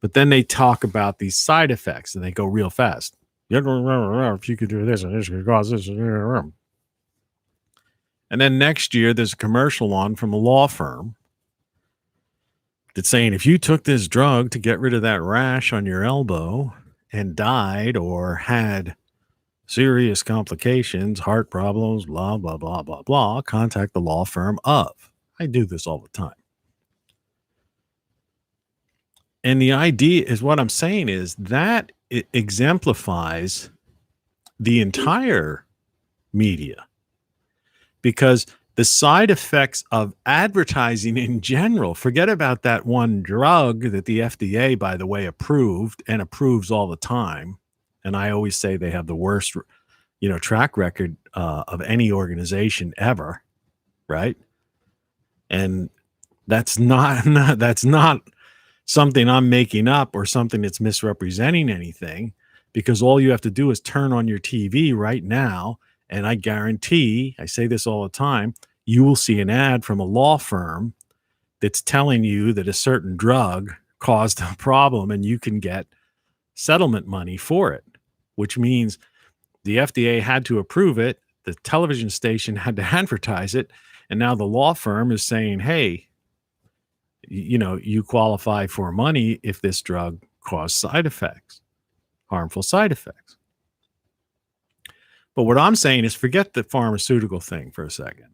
But then they talk about these side effects and they go real fast. If you could do this and this could cause this. And then next year, there's a commercial on from a law firm that's saying, if you took this drug to get rid of that rash on your elbow and died or had serious complications, heart problems, blah, blah, blah, blah, blah, contact the law firm of. I do this all the time. And the idea is, what I'm saying is that it exemplifies the entire media, because the side effects of advertising in general, forget about that one drug that the FDA, by the way, approved and approves all the time. And I always say they have the worst, track record of any organization ever, right? And that's not something I'm making up or something that's misrepresenting anything, because all you have to do is turn on your TV right now, and I guarantee, I say this all the time, you will see an ad from a law firm that's telling you that a certain drug caused a problem and you can get settlement money for it, which means the FDA had to approve it. the television station had to advertise it, and now the law firm is saying, hey, you qualify for money if this drug caused side effects, harmful side effects. But what I'm saying is forget the pharmaceutical thing for a second.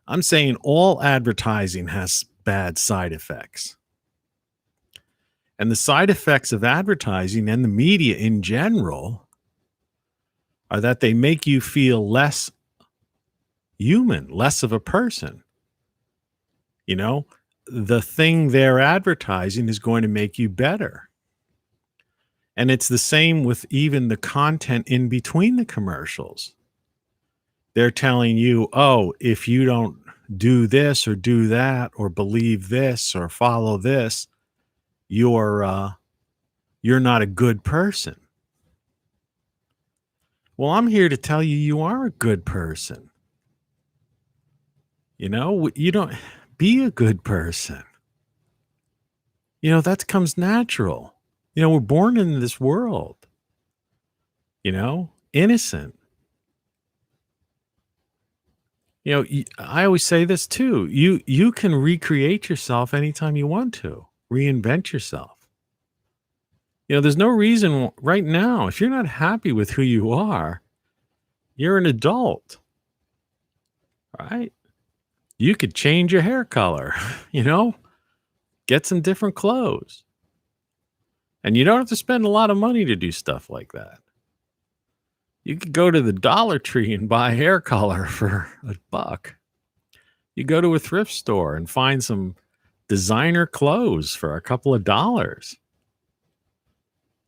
I'm saying all advertising has bad side effects. And the side effects of advertising and the media in general are that they make you feel less human, less of a person. The thing they're advertising is going to make you better. And it's the same with even the content in between the commercials. They're telling you, oh, if you don't do this or do that or believe this or follow this, you're not a good person. Well, I'm here to tell you, you are a good person. You don't be a good person. That comes natural. We're born into this world, innocent. I always say this too. You can recreate yourself anytime you want to, reinvent yourself. There's no reason right now, if you're not happy with who you are, you're an adult, right? You could change your hair color, get some different clothes. And you don't have to spend a lot of money to do stuff like that. You could go to the Dollar Tree and buy hair color for $1. You go to a thrift store and find some designer clothes for a couple of dollars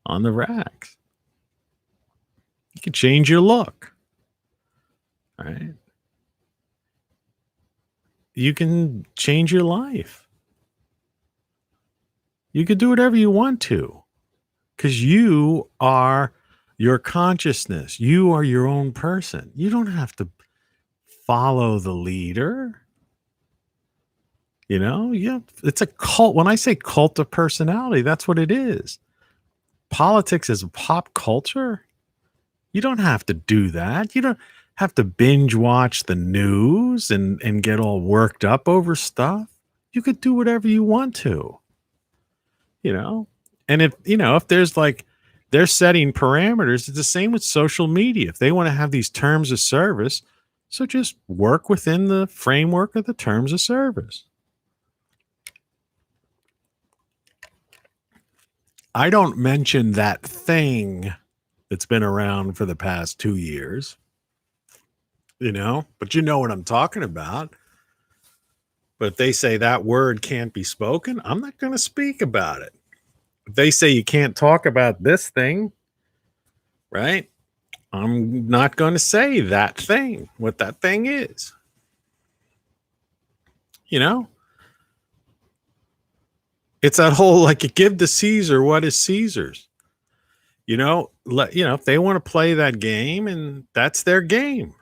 on the racks. You can change your look. All right. You can change your life. You could do whatever you want to, because you are your consciousness. You are your own person. You don't have to follow the leader. It's a cult. When I say cult of personality, that's what it is. Politics is a pop culture. You don't have to do that. You don't have to binge watch the news and get all worked up over stuff. You could do whatever you want to. And if there's they're setting parameters, it's the same with social media. If they want to have these terms of service, so just work within the framework of the terms of service. I don't mention that thing that's been around for the past 2 years, but you know what I'm talking about. But if they say that word can't be spoken, I'm not going to speak about it. If they say you can't talk about this thing, right? I'm not going to say that thing, what that thing is. It's that whole give to Caesar what is Caesar's. If they want to play that game, and that's their game.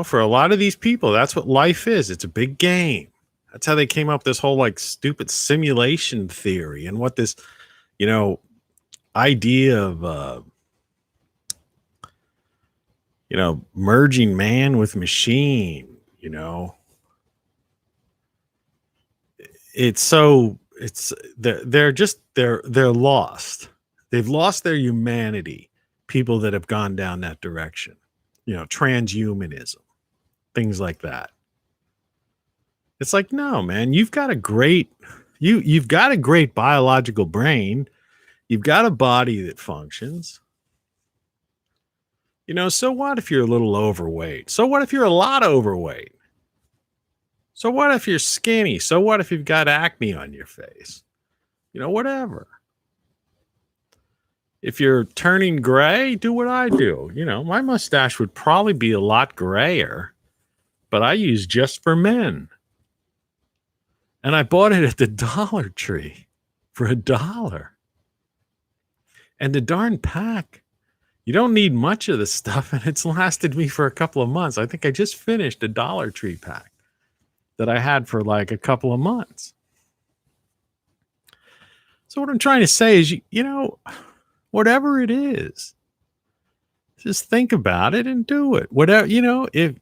For a lot of these people, that's what life is. It's a big game. That's how they came up with this whole stupid simulation theory and what this, idea of, merging man with machine, they're lost. They've lost their humanity. People that have gone down that direction, transhumanism, things like that. It's no, man, you've got a great biological brain. You've got a body that functions. So what if you're a little overweight? So what if you're a lot overweight? So what if you're skinny? So what if you've got acne on your face? Whatever. If you're turning gray, do what I do. My mustache would probably be a lot grayer, but I use Just for Men. And I bought it at the Dollar Tree for $1. And the darn pack, you don't need much of the stuff, and it's lasted me for a couple of months. I think I just finished a Dollar Tree pack that I had for a couple of months. So what I'm trying to say is, whatever it is, Just think about it and do it. Whatever, if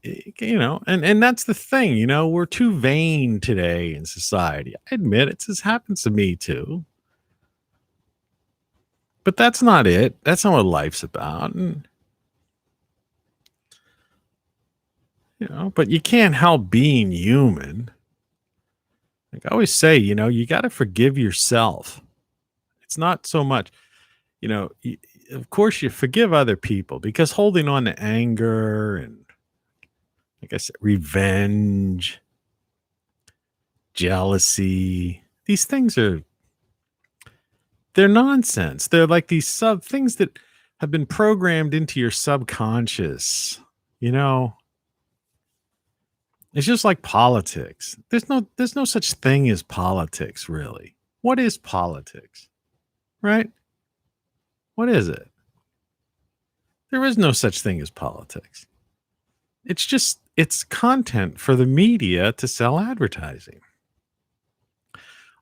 and that's the thing, we're too vain today in society. I admit it. This happens to me too. But that's not it. That's not what life's about. And but you can't help being human. Like I always say, you got to forgive yourself. It's not so much, of course you forgive other people because holding on to anger and, like I said, revenge, jealousy, these things they're nonsense. They're like these things that have been programmed into your subconscious, It's just like politics. There's no such thing as politics, really. What is politics? Right? What is it? There is no such thing as politics. It's content for the media to sell advertising.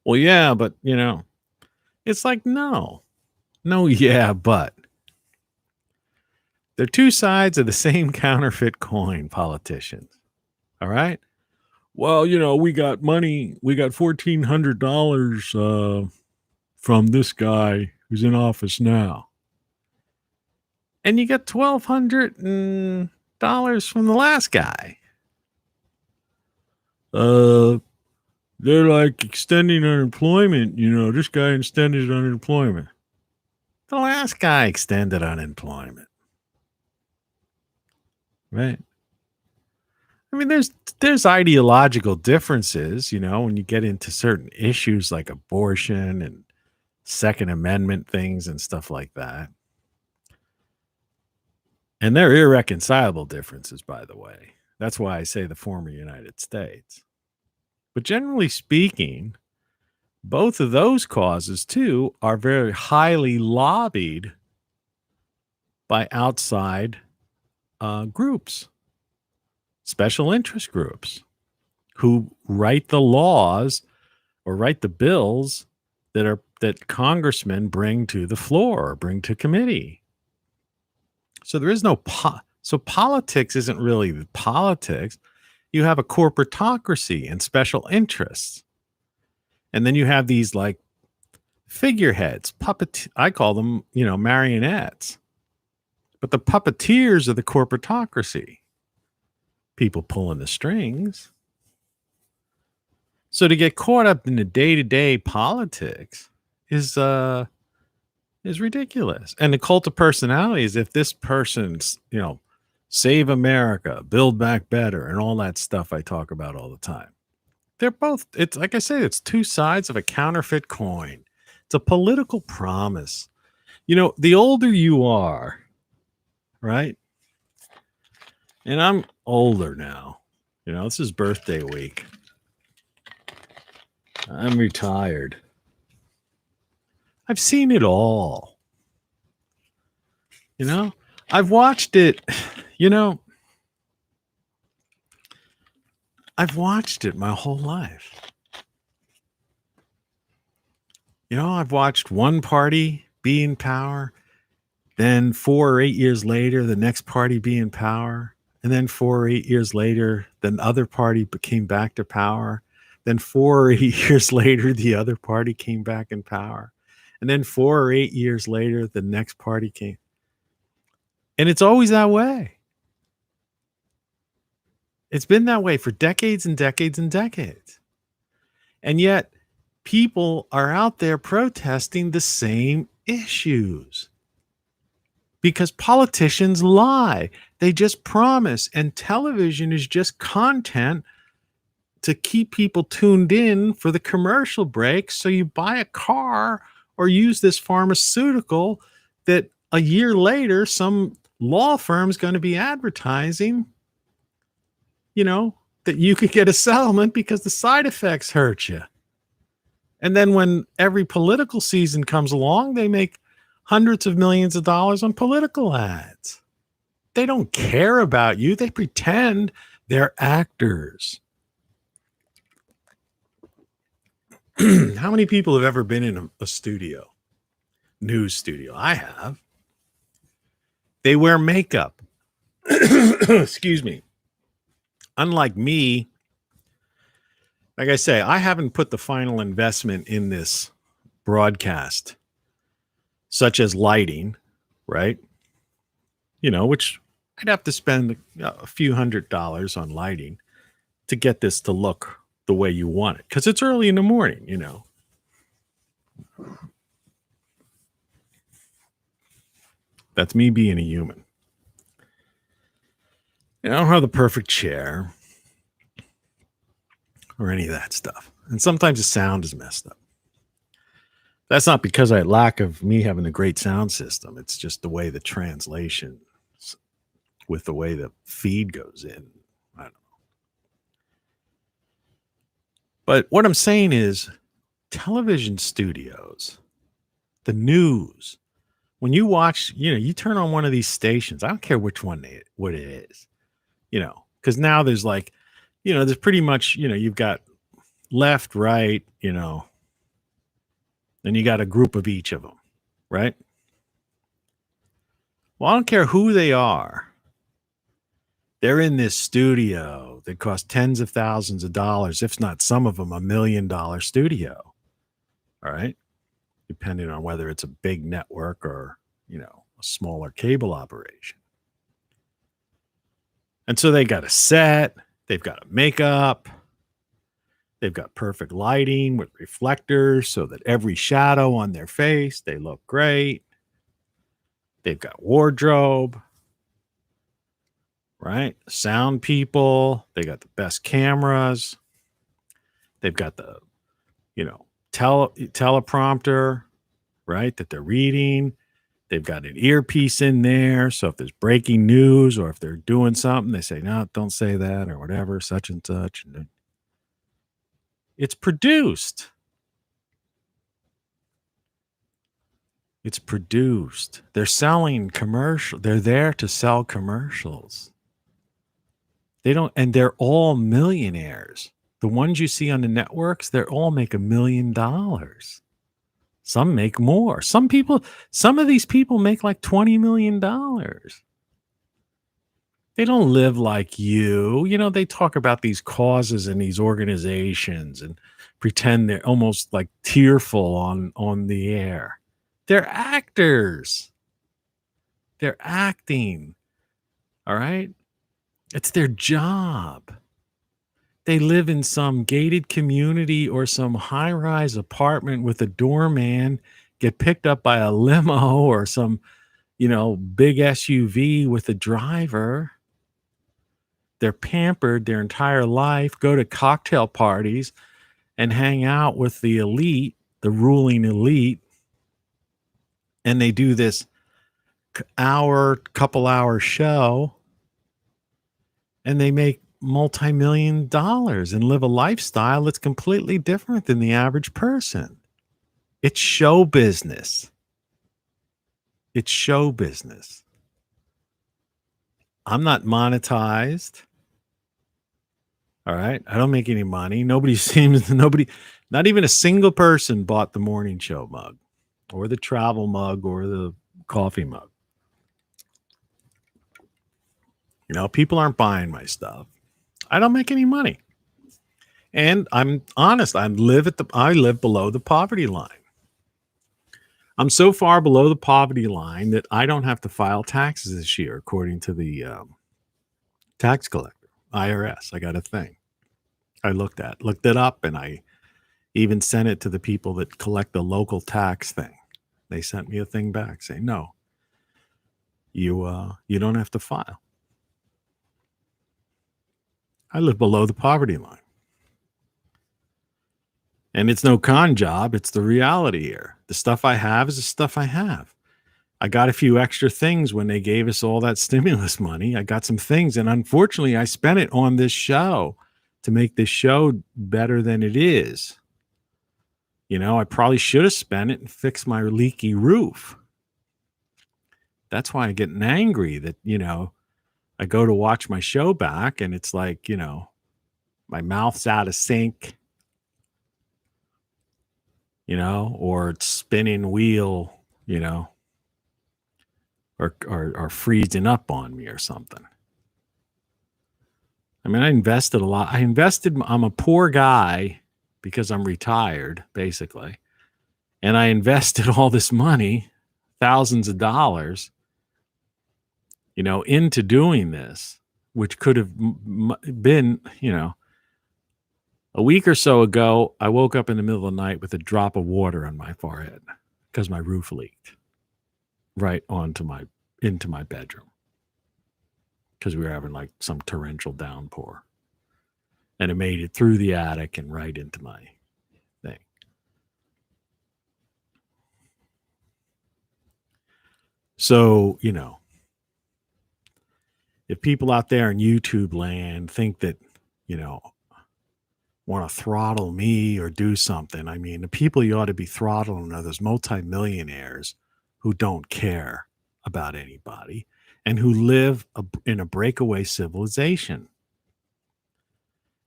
Well, yeah, but it's like no, yeah, but they're two sides of the same counterfeit coin, politicians. All right. Well, we got money. We got $1,400 from this guy who's in office now. And you get $1,200 from the last guy. They're like extending unemployment. This guy extended unemployment. The last guy extended unemployment. Right. I mean, there's ideological differences, when you get into certain issues like abortion and Second Amendment things and stuff like that. And they're irreconcilable differences, by the way. That's why I say the former United States. But generally speaking, both of those causes, too, are very highly lobbied by outside groups. Special interest groups who write the laws or write the bills that congressmen bring to the floor or bring to committee. So there is no so politics isn't really politics. You have a corporatocracy and special interests. And then you have these like figureheads, I call them, marionettes. But the puppeteers of the corporatocracy. People pulling the strings. So to get caught up in the day-to-day politics is ridiculous. And the cult of personality is if this person's, save America, build back better, and all that stuff I talk about all the time. They're both, it's like I say, it's two sides of a counterfeit coin. It's a political promise. The older you are, right? And I'm older now. This is birthday week. I'm retired. I've seen it all. I've watched it. I've watched it my whole life. I've watched one party be in power. Then 4 or 8 years later, the next party be in power. And then 4 or 8 years later, the other party came back to power. Then 4 or 8 years later, the other party came back in power. And then 4 or 8 years later, the next party came. And it's always that way. It's been that way for decades and decades and decades. And yet, people are out there protesting the same issues. Because politicians lie. They just promise. And television is just content to keep people tuned in for the commercial breaks. So you buy a car or use this pharmaceutical that a year later, some law firm is going to be advertising, that you could get a settlement because the side effects hurt you. And then when every political season comes along, they make hundreds of millions of dollars on political ads. They don't care about you. They pretend they're actors. How many people have ever been in a studio, news studio? I have. They wear makeup. Excuse me. Unlike me, like I say, I haven't put the final investment in this broadcast, such as lighting, right? You know, which I'd have to spend a few $100s on lighting to get this to look the way you want it, because it's early in the morning, you know. That's me being a human. I don't have the perfect chair or any of that stuff. And sometimes the sound is messed up. That's not because I lack of me having a great sound system. It's just the way the translation with the way the feed goes in. I don't know. But what I'm saying is television studios, the news, when you watch, you know, you turn on one of these stations, I don't care which one what it is, you know, because now there's like, you know, there's pretty much, you know, you've got left, right, you know, and you got a group of each of them, right? Well, I don't care who they are. They're in this studio that costs tens of thousands of dollars, if not some of them $1 million studio. All right. Depending on whether it's a big network or, you know, a smaller cable operation. And so they got a set, they've got a makeup, they've got perfect lighting with reflectors so that every shadow on their face, they look great. They've got wardrobe, right? Sound people, they got the best cameras. They've got the, you know, teleprompter, right, that they're reading. They've got an earpiece in there. So if there's breaking news or if they're doing something, they say, no, don't say that or whatever, such and such. And it's produced. It's produced. They're selling commercial. They're there to sell commercials. They don't, and they're all millionaires. The ones you see on the networks, they're all make $1 million. Some make more. Some of these people make like $20 million. They don't live like you. You know, they talk about these causes and these organizations and pretend they're almost like tearful on the air. They're actors. They're acting. All right? It's their job. They live in some gated community or some high-rise apartment with a doorman, get picked up by a limo or some, you know, big SUV with a driver. They're pampered their entire life, go to cocktail parties and hang out with the elite, the ruling elite. And they do this couple hour show and they make multi-million dollars and live a lifestyle that's completely different than the average person. It's show business. It's show business. I'm not monetized. All right. I don't make any money. Not even a single person bought the morning show mug or the travel mug or the coffee mug. You know, people aren't buying my stuff. I don't make any money. And I'm honest, I live below the poverty line. I'm so far below the poverty line that I don't have to file taxes this year, according to the tax collector, IRS. I got a thing. I looked it up, and I even sent it to the people that collect the local tax thing. They sent me a thing back saying, no, you don't have to file. I live below the poverty line. And it's no con job. It's the reality here. The stuff I have is the stuff I have. I got a few extra things when they gave us all that stimulus money. I got some things, and unfortunately, I spent it on this show to make this show better than it is. You know, I probably should have spent it and fixed my leaky roof. That's why I'm getting angry that, you know, I go to watch my show back and it's like, you know, my mouth's out of sync, you know, or it's spinning wheel, you know, or freezing up on me or something. I mean, I invested a lot. I'm a poor guy because I'm retired, basically. And I invested all this money, thousands of dollars, into doing this, which could have been, a week or so ago, I woke up in the middle of the night with a drop of water on my forehead because my roof leaked right into my bedroom because we were having like some torrential downpour. And it made it through the attic and right into my thing. So, if people out there in YouTube land think that, want to throttle me or do something, I mean, the people you ought to be throttling are those multimillionaires who don't care about anybody and who live in a breakaway civilization.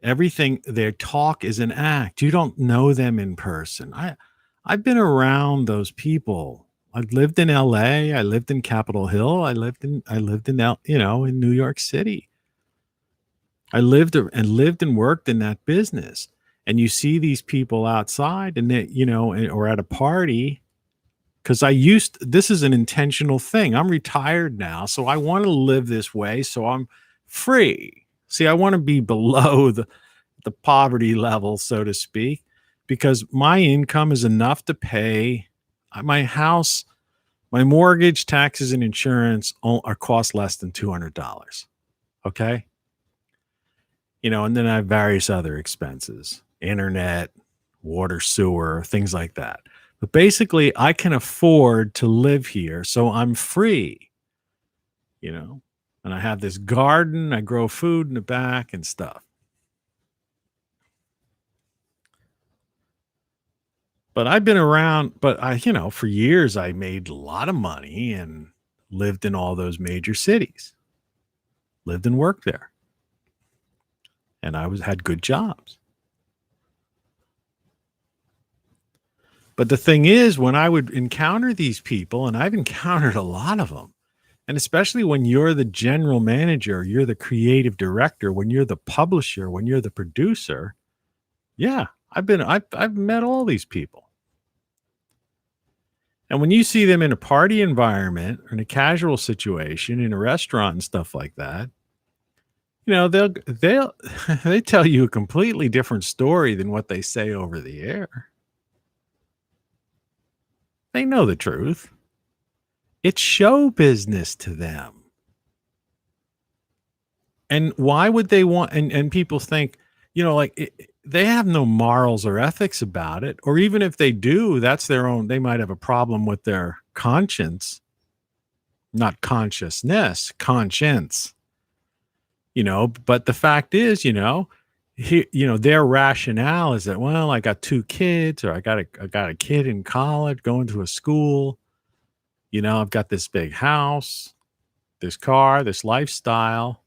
Everything, their talk is an act. You don't know them in person. I've been around those people. I lived in LA. I lived in Capitol Hill. I lived in in New York City. I lived and worked in that business. And you see these people outside and they, or at a party, because this is an intentional thing. I'm retired now, so I want to live this way. So I'm free. See, I want to be below the poverty level, so to speak, because my income is enough to pay my house, my mortgage, taxes, and insurance are cost less than $200. Okay. And then I have various other expenses, internet, water, sewer, things like that. But basically, I can afford to live here, so I'm free, and I have this garden, I grow food in the back and stuff. But I've been around, but for years, I made a lot of money and lived in all those major cities, lived and worked there. And I had good jobs. But the thing is, when I would encounter these people, and I've encountered a lot of them, and especially when you're the general manager, you're the creative director, when you're the publisher, when you're the producer, yeah, I've met all these people. And when you see them in a party environment or in a casual situation, in a restaurant and stuff like that, they tell you a completely different story than what they say over the air. They know the truth. It's show business to them. And why would they want, and people think, they have no morals or ethics about it. Or even if they do, that's their own, they might have a problem with their conscience, not consciousness, conscience. But the fact is, their rationale is that, well, I got 2 kids, or I got a kid in college going to a school. I've got this big house, this car, this lifestyle.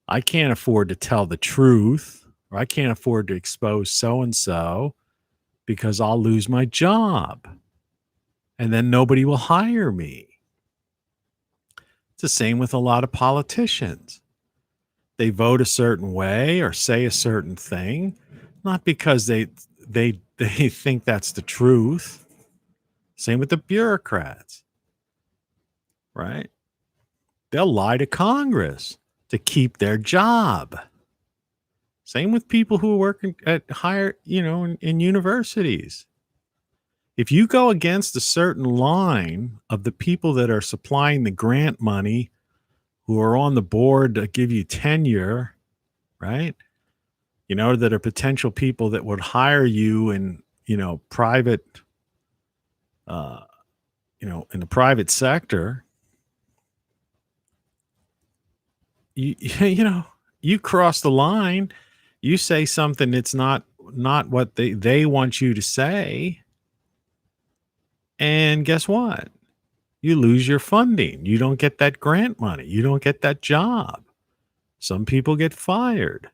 I can't afford to tell the truth, or I can't afford to expose so-and-so because I'll lose my job and then nobody will hire me. It's the same with a lot of politicians. They vote a certain way or say a certain thing, not because they think that's the truth. Same with the bureaucrats, right? They'll lie to Congress to keep their job. Same with people who work at higher, in universities. If you go against a certain line of the people that are supplying the grant money, who are on the board to give you tenure, right? That are potential people that would hire you in, private, in the private sector. You cross the line, you say something that's not what they want you to say. And guess what? You lose your funding. You don't get that grant money. You don't get that job. Some people get fired,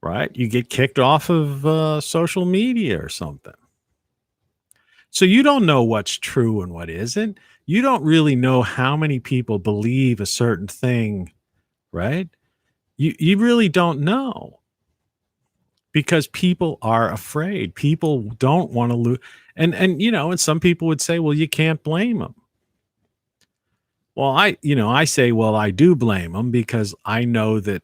right? You get kicked off of social media or something. So you don't know what's true and what isn't. You don't really know how many people believe a certain thing, right? You really don't know because people are afraid. People don't want to lose. And some people would say, well, you can't blame them. Well, I say, well, I do blame them because I know that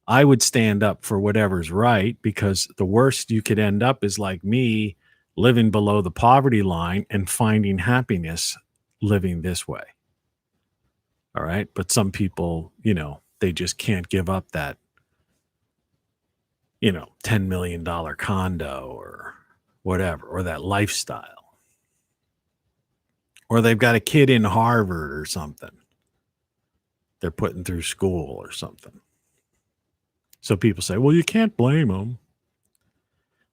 I would stand up for whatever's right, because the worst you could end up is like me living below the poverty line and finding happiness living this way. All right. But some people, they just can't give up that, $10 million condo or whatever, or that lifestyle. Or they've got a kid in Harvard or something they're putting through school or something. So people say, well, you can't blame them.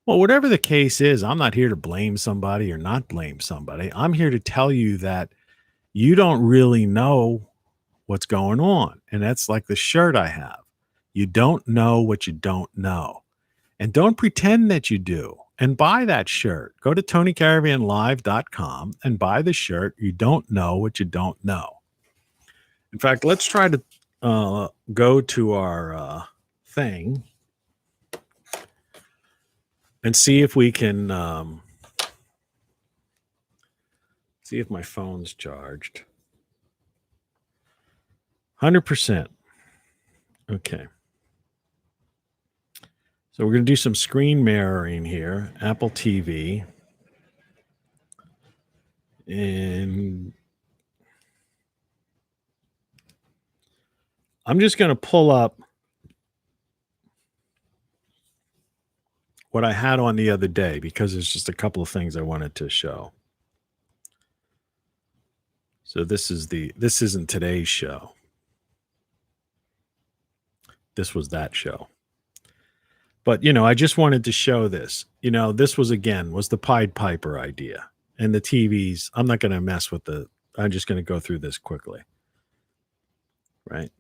Well, whatever the case is, I'm not here to blame somebody or not blame somebody. I'm here to tell you that you don't really know what's going on. And that's like the shirt I have. You don't know what you don't know. And don't pretend that you do. And buy that shirt. Go to TonyCaravanLive.com and buy the shirt. You don't know what you don't know. In fact, let's try to go to our thing and see if we can see if my phone's charged. 100%. Okay. So we're going to do some screen mirroring here. Apple TV. And I'm just going to pull up what I had on the other day because there's just a couple of things I wanted to show. So this isn't today's show. This was that show. But, I just wanted to show this. This was the Pied Piper idea. And the TVs, I'm not going to mess with I'm just going to go through this quickly. Right?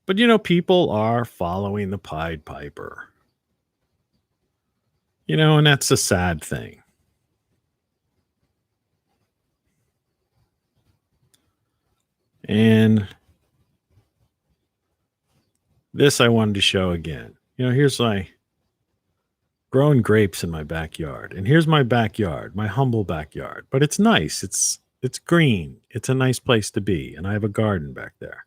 But, people are following the Pied Piper. And that's a sad thing. And this I wanted to show again. Here's my growing grapes in my backyard. And here's my backyard, my humble backyard. But it's nice. It's green. It's a nice place to be. And I have a garden back there.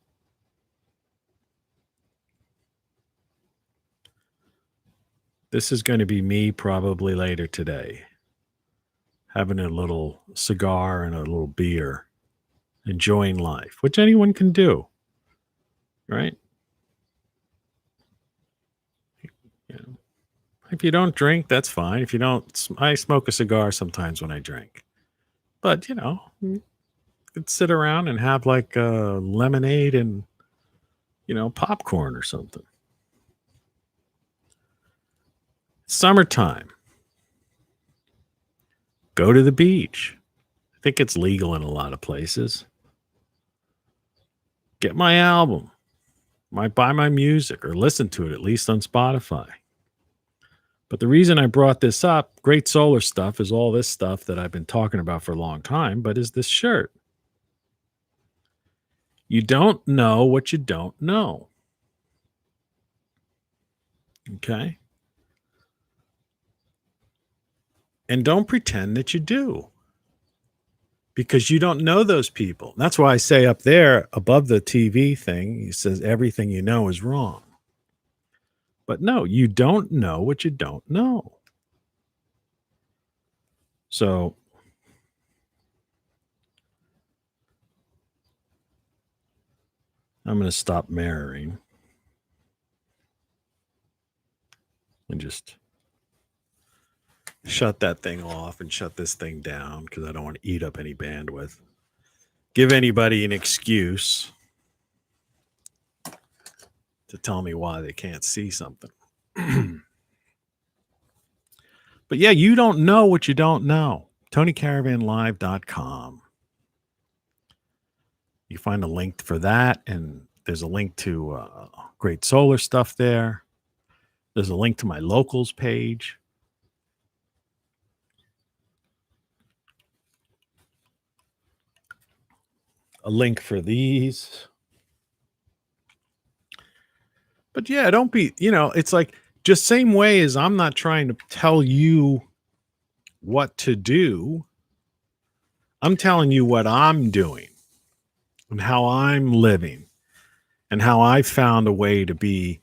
This is going to be me probably later today, having a little cigar and a little beer, enjoying life, which anyone can do, right? If you don't drink, that's fine. If you don't, I smoke a cigar sometimes when I drink. But, you could sit around and have like lemonade and, popcorn or something. Summertime. Go to the beach. I think it's legal in a lot of places. Get my album. Might buy my music or listen to it, at least on Spotify. But the reason I brought this up, Great Solar Stuff, is all this stuff that I've been talking about for a long time, but is this shirt. You don't know what you don't know. Okay? And don't pretend that you do. Because you don't know those people. That's why I say up there above the TV thing, he says everything you know is wrong. But no, you don't know what you don't know. So I'm going to stop mirroring and just shut that thing off and shut this thing down because I don't want to eat up any bandwidth. Give anybody an excuse to tell me why they can't see something. But yeah, you don't know what you don't know. TonyCaravanLive.com. You find a link for that, and there's a link to Great Solar Stuff there. There's a link to my locals page. a link for these. But yeah, don't be, it's like just same way as I'm not trying to tell you what to do. I'm telling you what I'm doing and how I'm living and how I found a way to be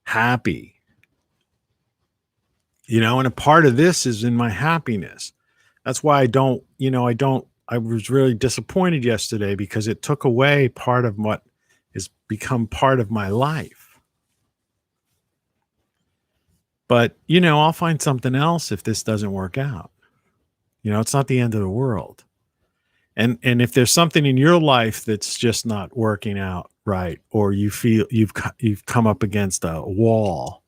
happy. And a part of this is in my happiness. That's why I was really disappointed yesterday because it took away part of what has become part of my life. But, I'll find something else if this doesn't work out. It's not the end of the world. And if there's something in your life that's just not working out right, or you feel you've come up against a wall,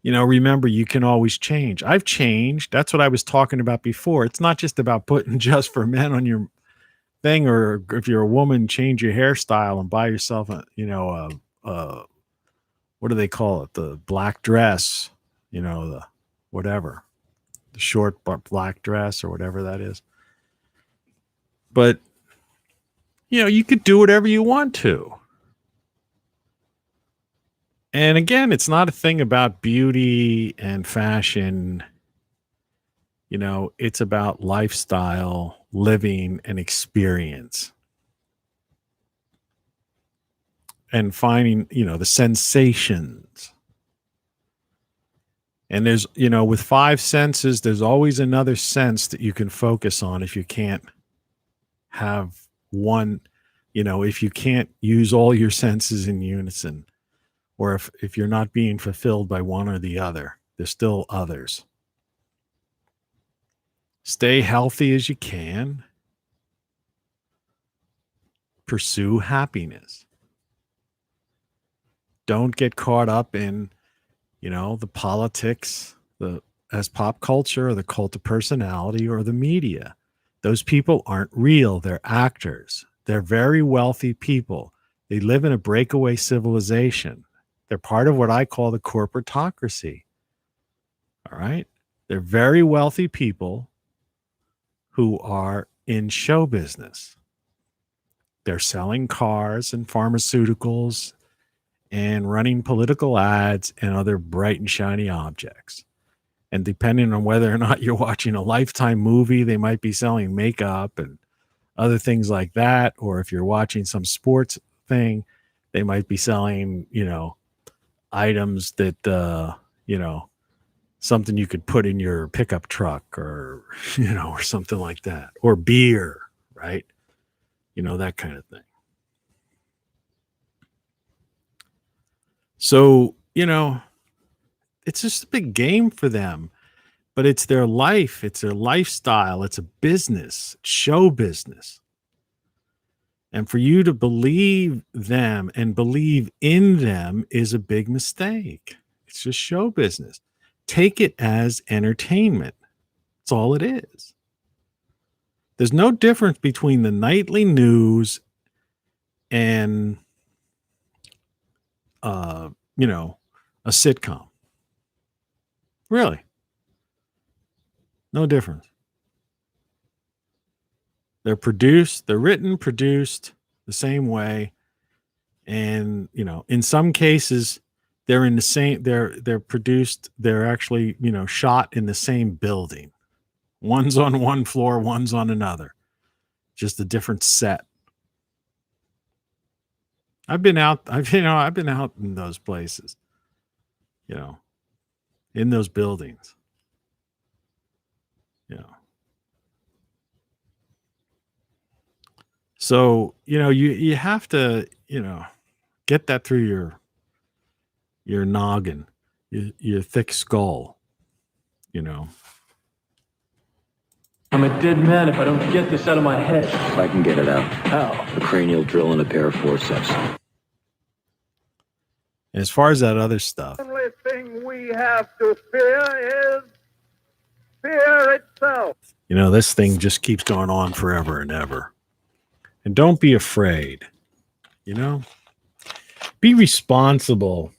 remember, you can always change. I've changed. That's what I was talking about before. It's not just about putting Just for Men on your thing, or if you're a woman, change your hairstyle and buy yourself a what do they call it? The black dress, the whatever, the short black dress or whatever that is. But, you could do whatever you want to. And again, it's not a thing about beauty and fashion. It's about lifestyle, living, and experience. And finding, the sensations. And there's, with 5 senses, there's always another sense that you can focus on if you can't have one, if you can't use all your senses in unison, or if you're not being fulfilled by one or the other, there's still others. Stay healthy as you can. Pursue happiness. Don't get caught up in, the politics, as pop culture, or the cult of personality, or the media. Those people aren't real. They're actors. They're very wealthy people. They live in a breakaway civilization. They're part of what I call the corporatocracy. All right? They're very wealthy people who are in show business. They're selling cars and pharmaceuticals and running political ads and other bright and shiny objects. And depending on whether or not you're watching a Lifetime movie, they might be selling makeup and other things like that. Or if you're watching some sports thing, they might be selling, items that, something you could put in your pickup truck, or, or something like that, or beer, right? That kind of thing. So, it's just a big game for them, but it's their life. It's their lifestyle. It's a business, show business. And for you to believe them and believe in them is a big mistake. It's just show business. Take it as entertainment. That's all it is. There's no difference between the nightly news and, a sitcom. Really. No difference. They're written, produced the same way. And, in some cases, they're in the same, they're produced, they're actually, shot in the same building. One's on one floor, one's on another. Just a different set. I've been out in those places, in those buildings. So, you have to, get that through your noggin, your thick skull, I'm a dead man if I don't get this out of my head. I can get it out. How? A cranial drill and a pair of forceps. As far as that other stuff, The only thing we have to fear is fear itself. this thing just keeps going on forever and ever. And don't be afraid, be responsible.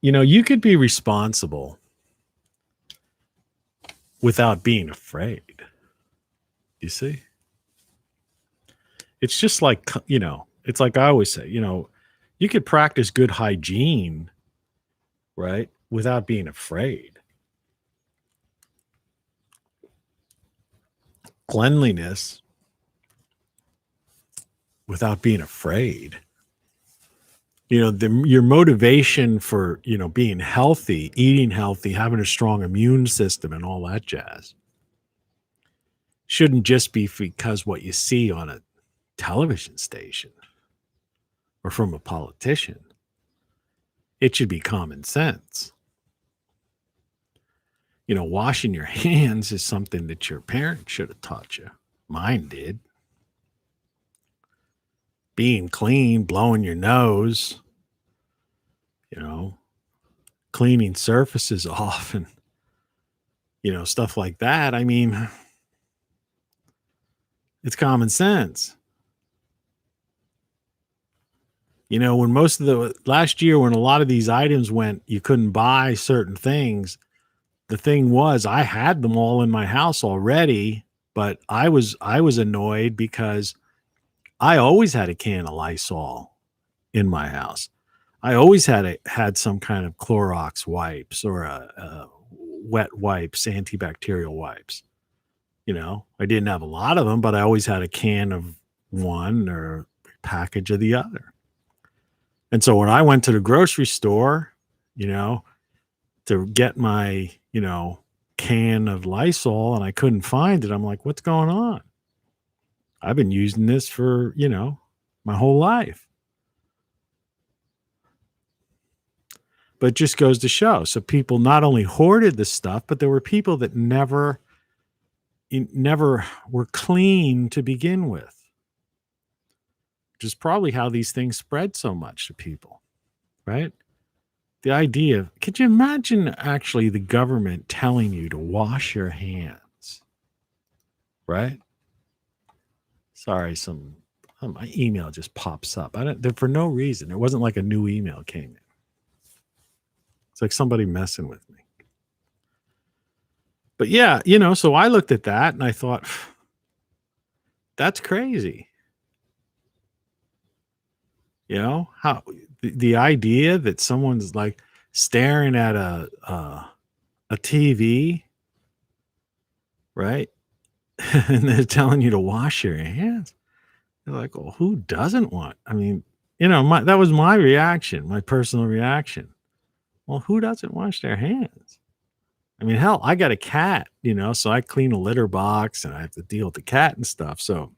You could be responsible without being afraid. You see? It's just like, it's like I always say, you could practice good hygiene, right, without being afraid. Cleanliness without being afraid. Your motivation for, being healthy, eating healthy, having a strong immune system and all that jazz shouldn't just be because what you see on a television station or from a politician. It should be common sense. Washing your hands is something that your parents should have taught you. Mine did. Being clean, blowing your nose, cleaning surfaces off and, stuff like that. I mean, it's common sense. When most of the last year, when a lot of these items went, you couldn't buy certain things. The thing was, I had them all in my house already, but I was annoyed because I always had a can of Lysol in my house. I always had some kind of Clorox wipes or a wet wipes, antibacterial wipes. I didn't have a lot of them, but I always had a can of one or a package of the other. And so when I went to the grocery store, to get my, can of Lysol and I couldn't find it, I'm like, what's going on? I've been using this for, my whole life. But it just goes to show. So people not only hoarded the stuff, but there were people that never were clean to begin with. Which is probably how these things spread so much to people, right? The idea of, could you imagine actually the government telling you to wash your hands, right? Sorry, my email just pops up. For no reason. It wasn't like a new email came in. It's like somebody messing with me. But yeah, so I looked at that and I thought, that's crazy. How the idea that someone's like staring at a TV, right? And they're telling you to wash your hands. They're like, well, who doesn't want? I mean, that was my reaction, my personal reaction. Well, who doesn't wash their hands? I mean, hell, I got a cat, so I clean a litter box and I have to deal with the cat and stuff. So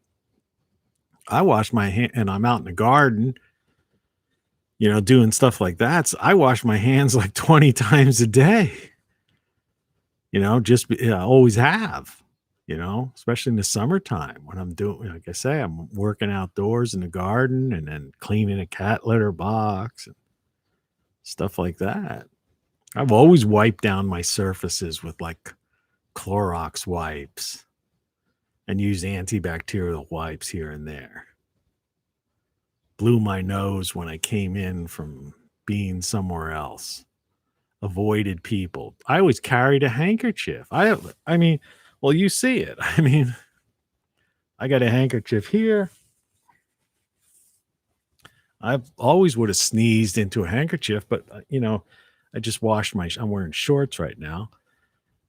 I wash my hand and I'm out in the garden, doing stuff like that. So I wash my hands like 20 times a day, I always have, especially in the summertime when I'm doing, like I say, I'm working outdoors in the garden and then cleaning a cat litter box and stuff like that. I've always wiped down my surfaces with like Clorox wipes and used antibacterial wipes here and there. Blew my nose when I came in from being somewhere else. Avoided people. I always carried a handkerchief. I mean, well, you see it. I mean, I got a handkerchief here. I always would have sneezed into a handkerchief, but I just washed I'm wearing shorts right now,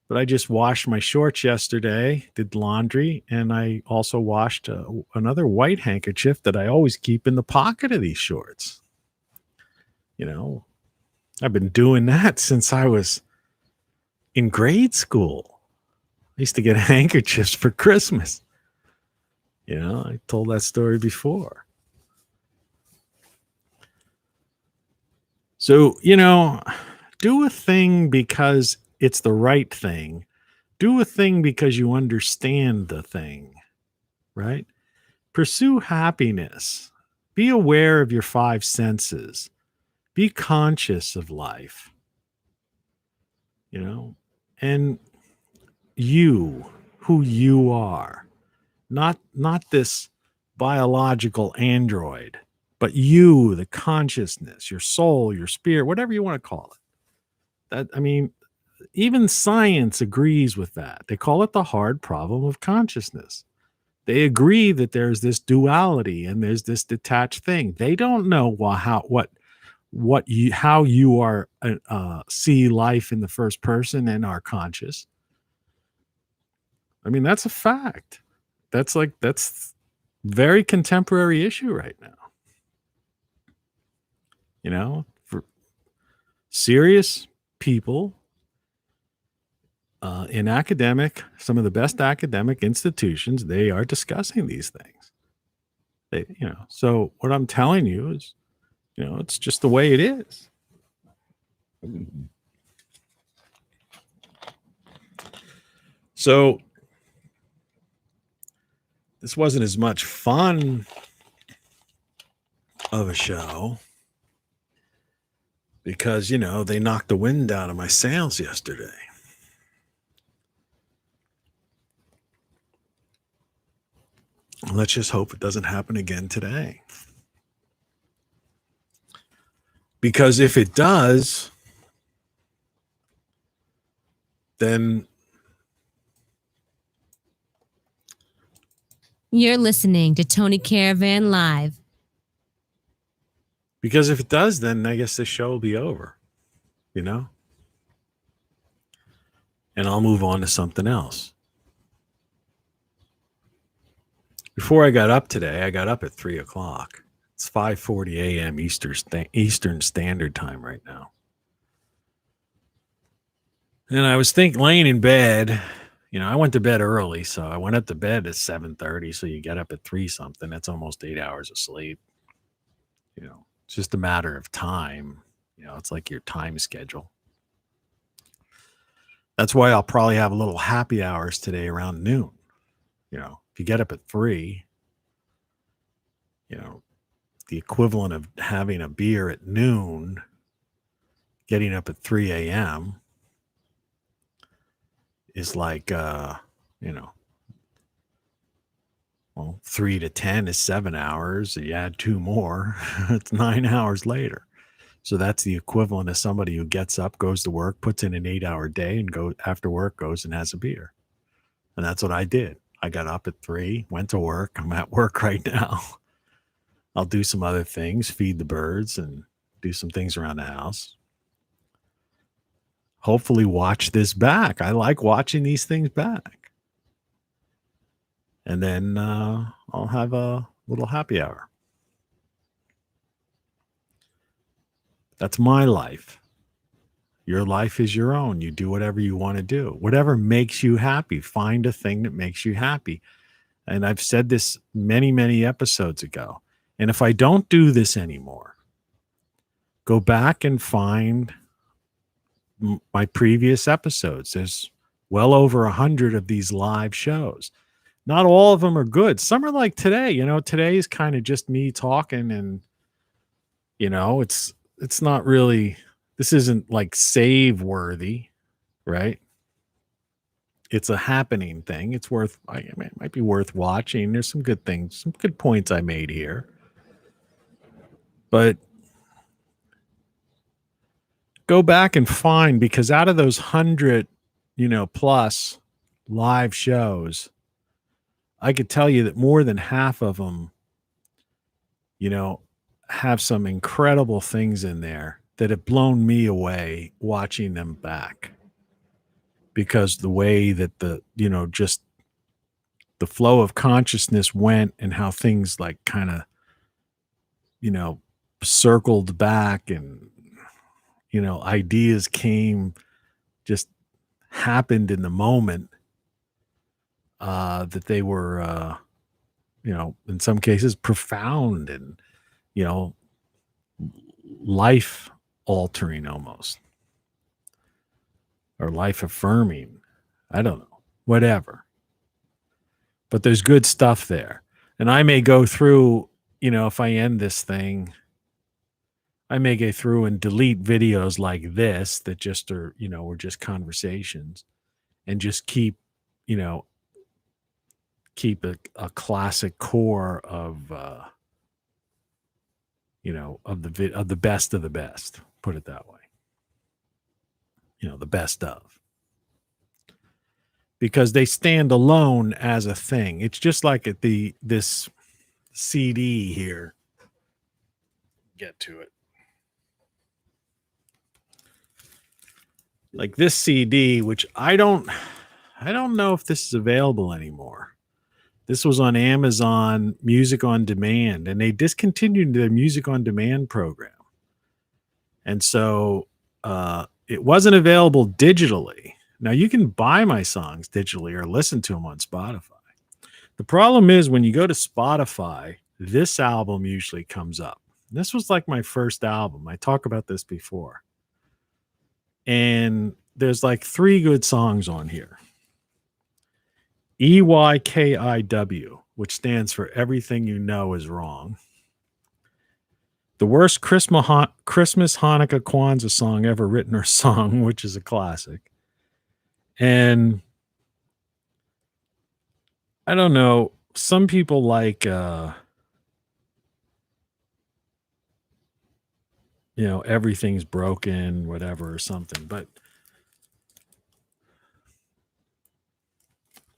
but I just washed my shorts yesterday, did laundry, and I also washed another white handkerchief that I always keep in the pocket of these shorts. I've been doing that since I was in grade school. I used to get handkerchiefs for Christmas. I told that story before. So, do a thing because it's the right thing. Do a thing because you understand the thing, right? Pursue happiness. Be aware of your five senses. Be conscious of life, and who you are, not this biological android, but you, the consciousness, your soul, your spirit, whatever you want to call it. Even science agrees with that. They call it the hard problem of consciousness. They agree that there's this duality and there's this detached thing. They don't know how you are see life in the first person and are conscious. I mean, that's a fact. That's very contemporary issue right now. You know, for serious people in some of the best academic institutions, they are discussing these things. So what I'm telling you is, it's just the way it is. So this wasn't as much fun of a show because, they knocked the wind out of my sails yesterday. Let's just hope it doesn't happen again today. Because if it does, then you're listening to Tony Caravan Live. Because if it does, then I guess the show will be over, and I'll move on to something else. Before I got up today, I got up at 3:00. It's 5:40 a.m. Eastern Standard Time right now. And I was laying in bed, I went to bed early, so I went up to bed at 7:30. So you get up at 3 something. That's almost 8 hours of sleep. It's just a matter of time. It's like your time schedule. That's why I'll probably have a little happy hours today around noon. If you get up at 3, the equivalent of having a beer at noon, getting up at 3 a.m. is like, 3 to 10 is 7 hours. You add 2 more, it's 9 hours later. So that's the equivalent of somebody who gets up, goes to work, puts in an 8-hour day, and after work goes and has a beer. And that's what I did. I got up at 3, went to work. I'm at work right now. I'll do some other things, feed the birds and do some things around the house. Hopefully watch this back. I like watching these things back. And then I'll have a little happy hour. That's my life. Your life is your own. You do whatever you want to do. Whatever makes you happy. Find a thing that makes you happy. And I've said this many, many episodes ago. And if I don't do this anymore, go back and find my previous episodes. There's well over 100 of these live shows. Not all of them are good. Some are like today. Today is kind of just me talking, and it's not really, this isn't like save worthy, right? It's a happening thing. It might be worth watching. There's some good things, some good points I made here. But go back and find, because out of those 100, plus live shows, I could tell you that more than half of them, have some incredible things in there that have blown me away watching them back. Because the way that just the flow of consciousness went, and how things like kind of, circled back, and, ideas came, just happened in the moment, that they were, in some cases profound and, life altering almost, or life affirming. I don't know, whatever. But there's good stuff there. And I may go through, if I end this thing, I may go through and delete videos like this that just are, were just conversations, and just keep a classic core of, of the best of the best, put it that way. The best of. because they stand alone as a thing. It's just like this CD here. Get to it. Like this CD, which I don't know if this is available anymore. This was on Amazon Music on Demand, and they discontinued their Music on Demand program. And so it wasn't available digitally. Now you can buy my songs digitally or listen to them on Spotify. The problem is when you go to Spotify, this album usually comes up. This was like my first album. I talk about this before. And there's like 3 good songs on here. EYKIW, which stands for Everything You Know Is Wrong. The worst Christmas, Hanukkah, Kwanzaa song ever written or sung, which is a classic. And I don't know, some people like, everything's broken, whatever, or something. But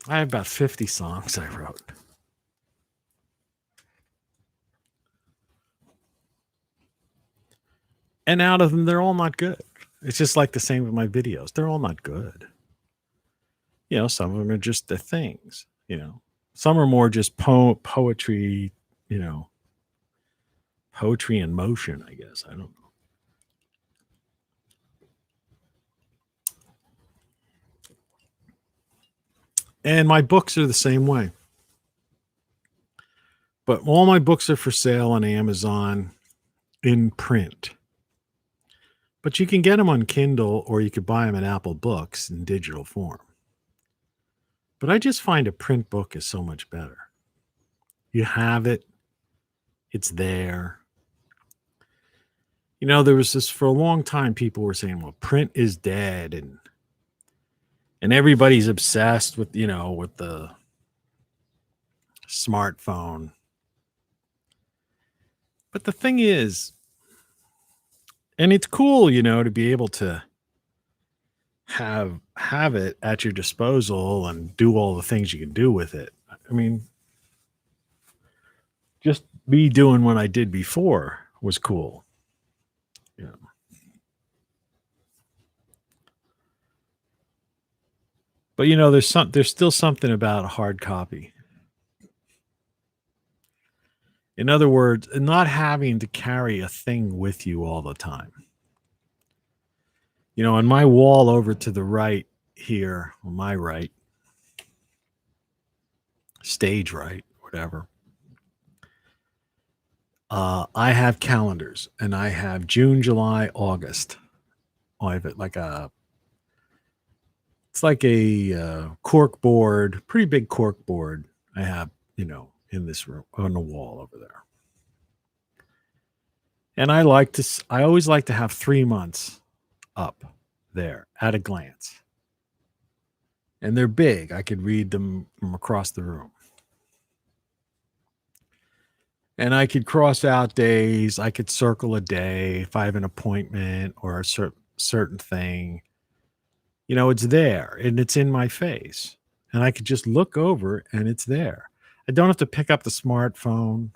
I have about 50 songs I wrote. And out of them, they're all not good. It's just like the same with my videos. They're all not good. Some of them are just the things, Some are more just poetry, poetry in motion, I guess. I don't know. And my books are the same way. But all my books are for sale on Amazon in print. But you can get them on Kindle or you could buy them at Apple Books in digital form. But I just find a print book is so much better. You have it. It's there. There was this for a long time, people were saying, well, print is dead. And everybody's obsessed with, with the smartphone. But the thing is, and it's cool, to be able to have it at your disposal and do all the things you can do with it. I mean, just me doing what I did before was cool. But there's still something about a hard copy. In other words, not having to carry a thing with you all the time. On my wall over to the right here, on my right, stage right, whatever, I have calendars, and I have June, July, August. I have it it's like a cork board, pretty big cork board I have, in this room on the wall over there. And I always like to have 3 months up there at a glance. And they're big. I could read them from across the room. And I could cross out days. I could circle a day if I have an appointment or a certain thing. It's there and it's in my face. And I could just look over and it's there. I don't have to pick up the smartphone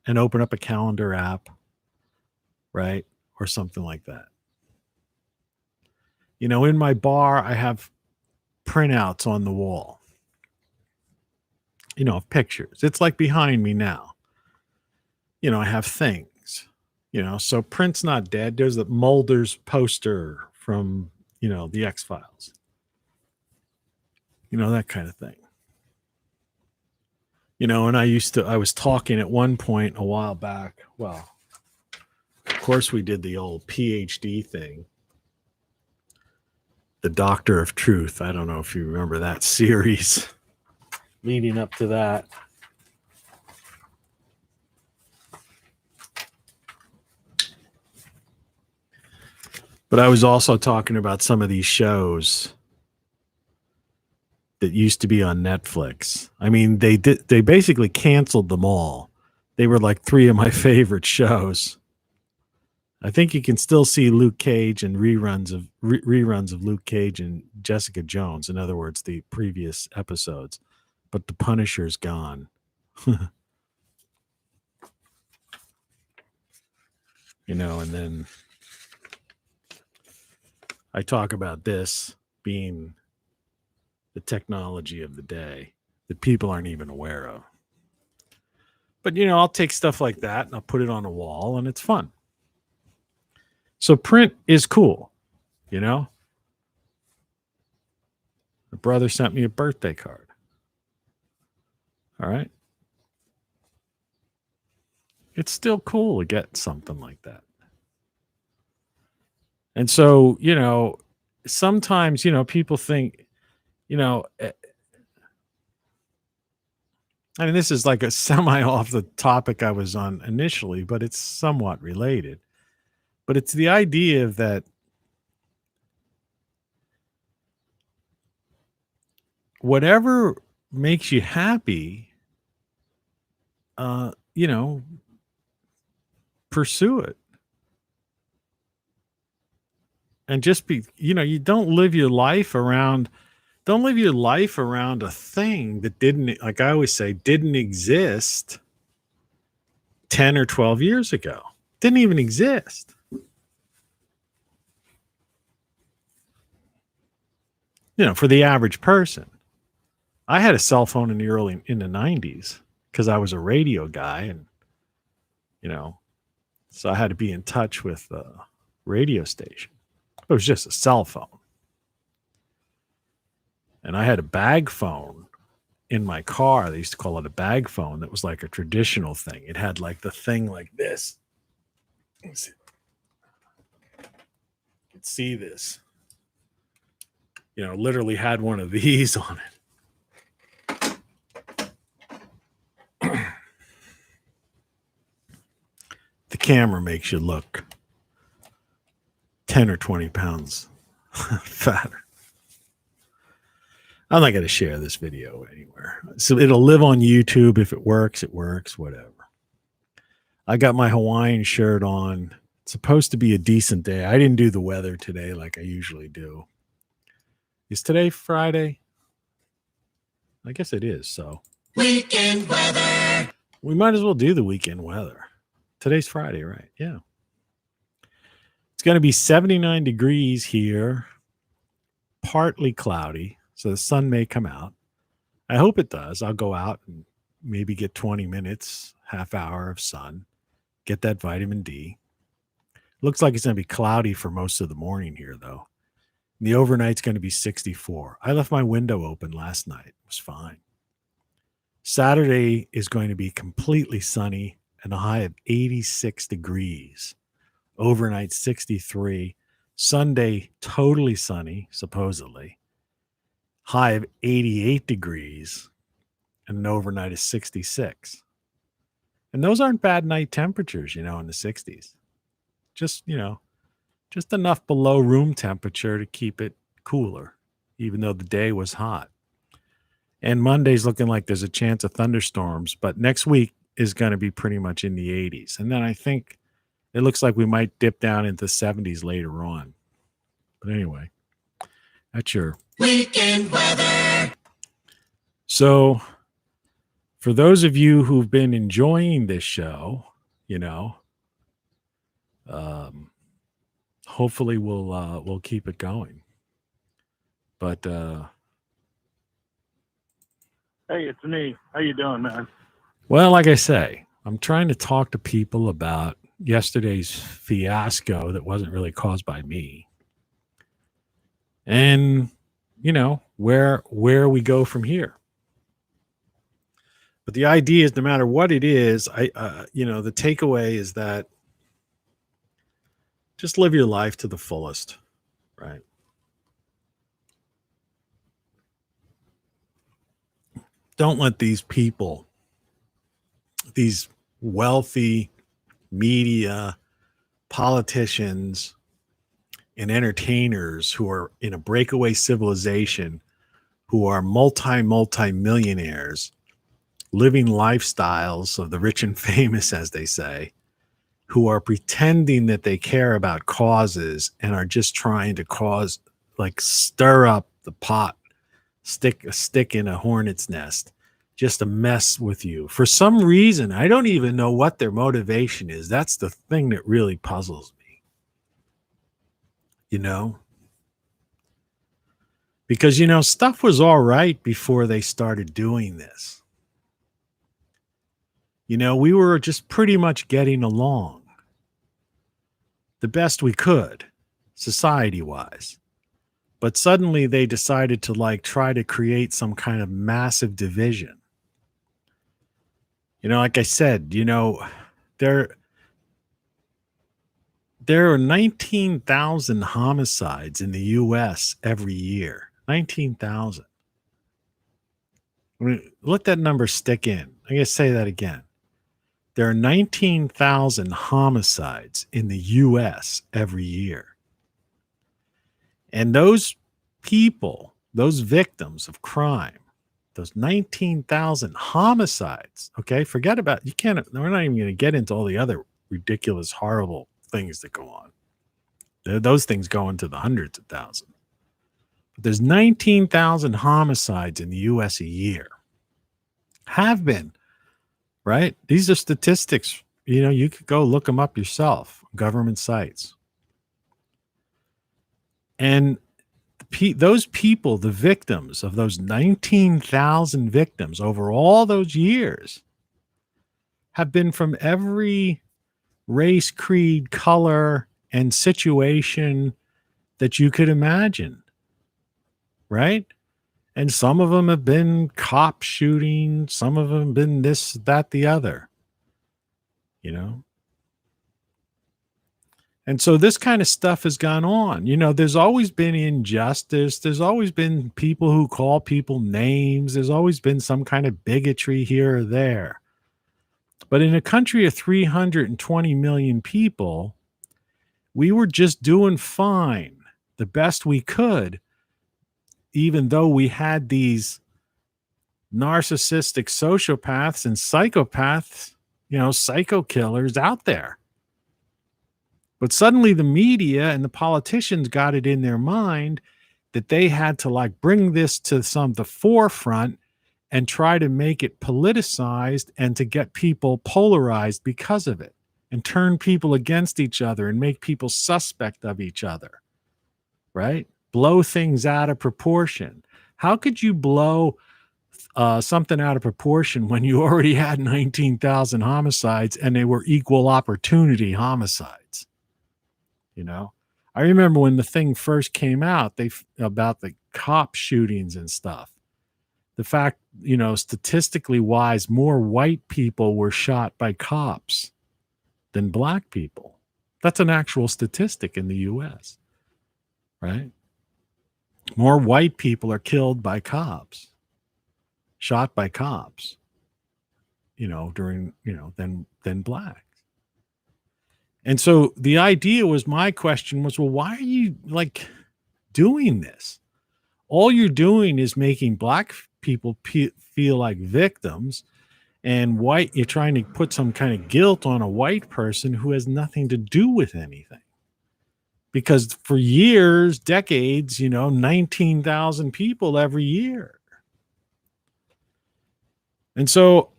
and open up a calendar app, right? Or something like that. In my bar, I have printouts on the wall, of pictures. It's like behind me now. I have things, so print's not dead. There's the Mulder's poster from, the X-Files, that kind of thing. And I was talking at one point a while back. Well, of course we did the old Ph.D. thing. The Doctor of Truth. I don't know if you remember that series leading up to that. But I was also talking about some of these shows that used to be on Netflix. I mean, they basically canceled them all. They were like 3 of my favorite shows. I think you can still see Luke Cage and reruns of Luke Cage and Jessica Jones. In other words, the previous episodes, but the Punisher's gone. You know, and then I talk about this being the technology of the day that people aren't even aware of. But, you know, I'll take stuff like that and I'll put it on a wall and it's fun. So print is cool, you know? My brother sent me a birthday card. All right. It's still cool to get something like that. And so, you know, sometimes, you know, people think, you know, I mean, this is like a semi off the topic I was on initially, but it's somewhat related. But it's the idea of that whatever makes you happy, you know, pursue it. And just be, you know, you don't live your life around a thing that didn't, like I always say, didn't exist 10 or 12 years ago. Didn't even exist. You know, for the average person. I had a cell phone in the 90s because I was a radio guy, and you know, so I had to be in touch with the radio station. It was just a cell phone. And I had a bag phone in my car. They used to call it a bag phone. That was like a traditional thing. It had like the thing like this. You can see this. You know, literally had one of these on it. The camera makes you look 10 or 20 pounds fatter. I'm not going to share this video anywhere. So it'll live on YouTube. If it works, whatever. I got my Hawaiian shirt on. It's supposed to be a decent day. I didn't do the weather today like I usually do. Is today Friday? I guess it is. So Weekend weather. We might as well do the weekend weather. Today's Friday, right? Yeah. It's going to be 79 degrees here, partly cloudy, so the sun may come out. I hope it does. I'll go out and maybe get 20 minutes, half hour of sun, get that vitamin D. Looks like it's going to be cloudy for most of the morning here, though. The overnight's going to be 64. I left my window open last night. It was fine. Saturday is going to be completely sunny and a high of 86 degrees. Overnight 63. Sunday, totally sunny, supposedly. High of 88 degrees and an overnight of 66. And those aren't bad night temperatures, you know, in the 60s. Just, you know, just enough below room temperature to keep it cooler, even though the day was hot. And Monday's looking like there's a chance of thunderstorms, but next week is going to be pretty much in the 80s. And then I think it looks like we might dip down into the 70s later on. But anyway, that's your Weekend weather. So for those of you who've been enjoying this show, you know, hopefully we'll keep it going. But Hey, it's me. How you doing, man? well, like I say, I'm trying to talk to people about yesterday's fiasco that wasn't really caused by me. And, you know, where we go from here. But the idea is no matter what it is, you know, the takeaway is that just live your life to the fullest, right? Don't let these people, these wealthy media, politicians, and entertainers who are in a breakaway civilization, who are multi-millionaires, living lifestyles of the rich and famous, as they say, who are pretending that they care about causes and are just trying to stir up the pot, stick a stick in a hornet's nest, just to mess with you. For some reason, I don't even know what their motivation is. That's the thing that really puzzles me. Because, stuff was all right before they started doing this. We were just pretty much getting along the best we could, society-wise. But suddenly they decided to try to create some kind of massive division. Like I said, there are 19,000 homicides in the U.S. every year. 19,000. Let that number stick in. I gotta say that again. There are 19,000 homicides in the U.S. every year. And those people, those victims of crime, those 19,000 homicides, okay, we're not even going to get into all the other ridiculous, horrible things that go on. Those things go into the hundreds of thousands. But there's 19,000 homicides in the U.S. a year. Have been, right? These are statistics. You could go look them up yourself, government sites. And those people, the victims of those 19,000 victims over all those years, have been from every race, creed, color, and situation that you could imagine, right? And some of them have been cop shooting, some of them have been this, that, the other, And so this kind of stuff has gone on. There's always been injustice. There's always been people who call people names. There's always been some kind of bigotry here or there. But in a country of 320 million people, we were just doing fine, the best we could, even though we had these narcissistic sociopaths and psychopaths, psycho killers out there. But suddenly the media and the politicians got it in their mind that they had to bring this to the forefront and try to make it politicized and to get people polarized because of it and turn people against each other and make people suspect of each other, right? Blow things out of proportion. How could you blow something out of proportion when you already had 19,000 homicides and they were equal opportunity homicides? I remember when the thing first came out, about the cop shootings and stuff. The fact, statistically wise, more white people were shot by cops than black people. That's an actual statistic in the U.S., right? More white people are killed by cops, shot by cops, than black. And so the idea was, my question was, well, why are you doing this? All you're doing is making black people feel like victims, and you're trying to put some kind of guilt on a white person who has nothing to do with anything. Because for years, decades, 19,000 people every year. And so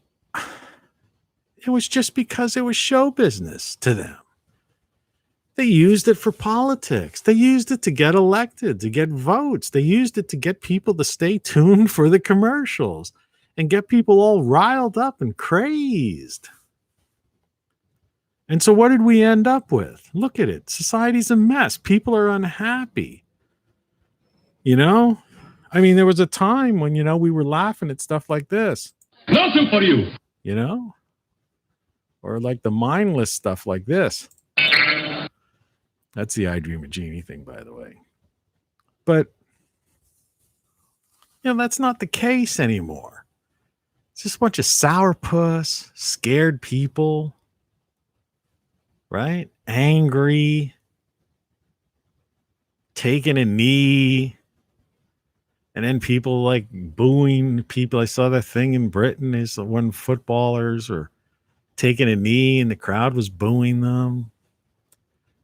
it was just because it was show business to them. They used it for politics. They used it to get elected, to get votes. They used it to get people to stay tuned for the commercials and get people all riled up and crazed. And so what did we end up with? Look at it. Society's a mess. People are unhappy. There was a time when, we were laughing at stuff like this. Nothing for you. Or the mindless stuff like this. That's the I Dream of Jeannie thing, by the way. But, that's not the case anymore. It's just a bunch of sourpuss, scared people, right? Angry, taking a knee, and then people booing people. I saw that thing in Britain is when footballers or taking a knee and the crowd was booing them.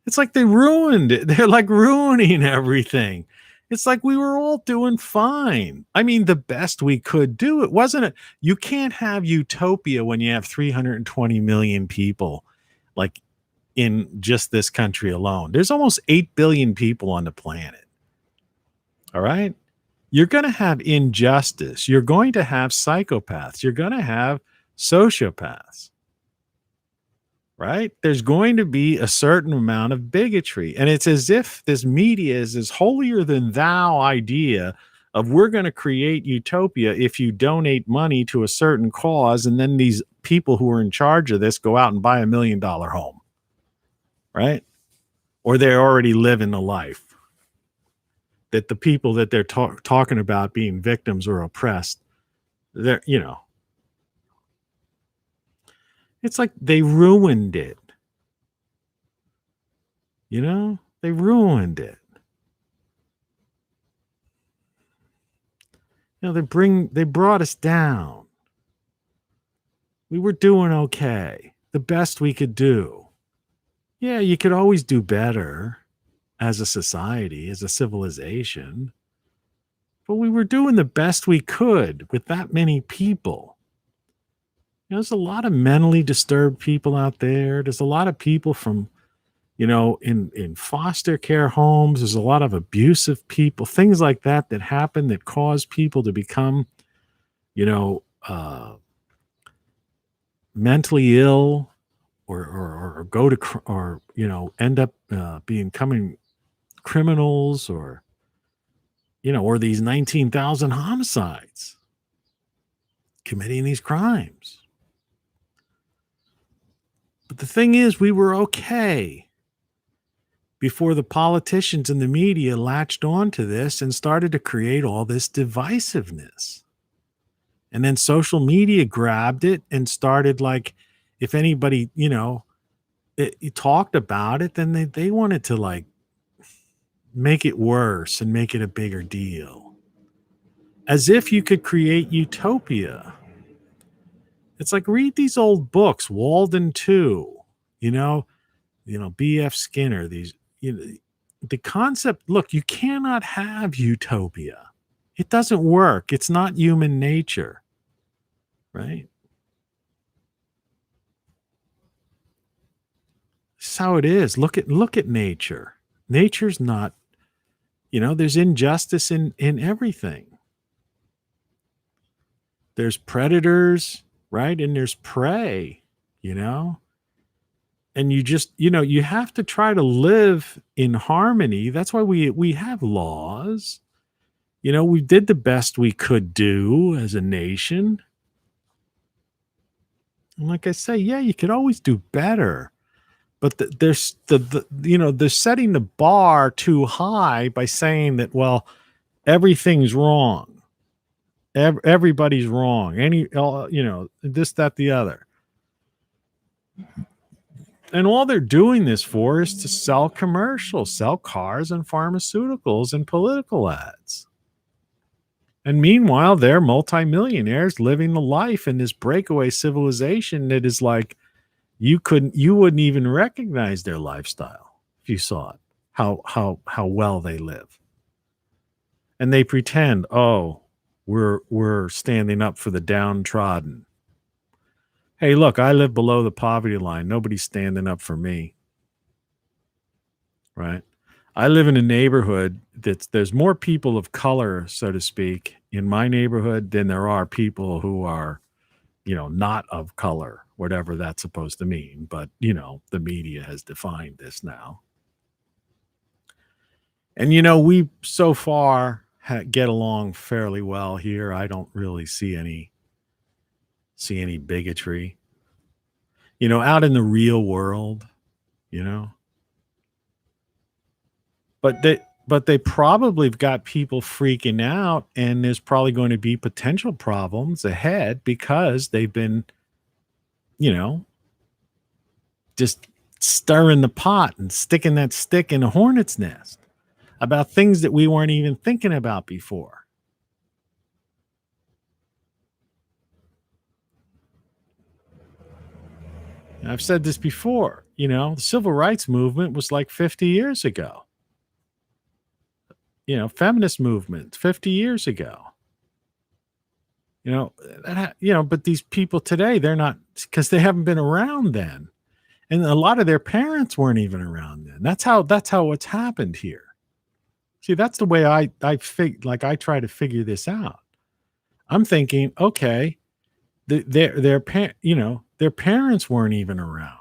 It's like they ruined it. They're like ruining everything. It's like we were all doing fine. I mean, the best we could do. It wasn't you can't have utopia when you have 320 million people like in just this country alone. There's almost 8 billion people on the planet. All right. You're going to have injustice. You're going to have psychopaths. You're going to have sociopaths. Right? There's going to be a certain amount of bigotry. And it's as if this media is this holier than thou idea of we're going to create utopia if you donate money to a certain cause. And then these people who are in charge of this go out and buy $1 million home. Right? Or they're already living the life that the people that they're talking about being victims or oppressed, they're, it's like they ruined it. They ruined it. They brought us down. We were doing okay. The best we could do. Yeah, you could always do better as a society, as a civilization. But we were doing the best we could with that many people. There's a lot of mentally disturbed people out there. There's a lot of people from, in foster care homes. There's a lot of abusive people, things like that happen that cause people to become, mentally ill or go to, or, end up becoming criminals or these 19,000 homicides, committing these crimes. But the thing is, we were okay before the politicians and the media latched onto this and started to create all this divisiveness. And then social media grabbed it and started, like, if anybody, it talked about it, then they wanted to, like, make it worse and make it a bigger deal. As if you could create utopia. It's like, read these old books, Walden 2, B.F. Skinner, these, the concept, look, you cannot have utopia. It doesn't work. It's not human nature, right? This is how it is. Look at nature. Nature's not, there's injustice in everything. There's predators, right? And there's prey, and you just, you have to try to live in harmony. That's why we have laws. We did the best we could do as a nation. And like I say, yeah, you could always do better. But there's they're setting the bar too high by saying that, well, everything's wrong. Everybody's wrong. This, that, the other. And all they're doing this for is to sell commercials, sell cars and pharmaceuticals and political ads. And meanwhile, they're multimillionaires living the life in this breakaway civilization that is like, you wouldn't even recognize their lifestyle if you saw it, how well they live. And they pretend, oh, we're standing up for the downtrodden. Hey, look, I live below the poverty line. Nobody's standing up for me. Right? I live in a neighborhood there's more people of color, so to speak, in my neighborhood than there are people who are, not of color, whatever that's supposed to mean. But, the media has defined this now. And, we so far get along fairly well here. I don't really see any bigotry, out in the real world, but they probably have got people freaking out, and there's probably going to be potential problems ahead because they've been, just stirring the pot and sticking that stick in a hornet's nest about things that we weren't even thinking about before. And I've said this before, the civil rights movement was like 50 years ago. Feminist movement 50 years ago. But these people today, they're not, because they haven't been around then. And a lot of their parents weren't even around then. That's how what's happened here. See, that's the way I try to figure this out. I'm thinking, okay, their parents weren't even around.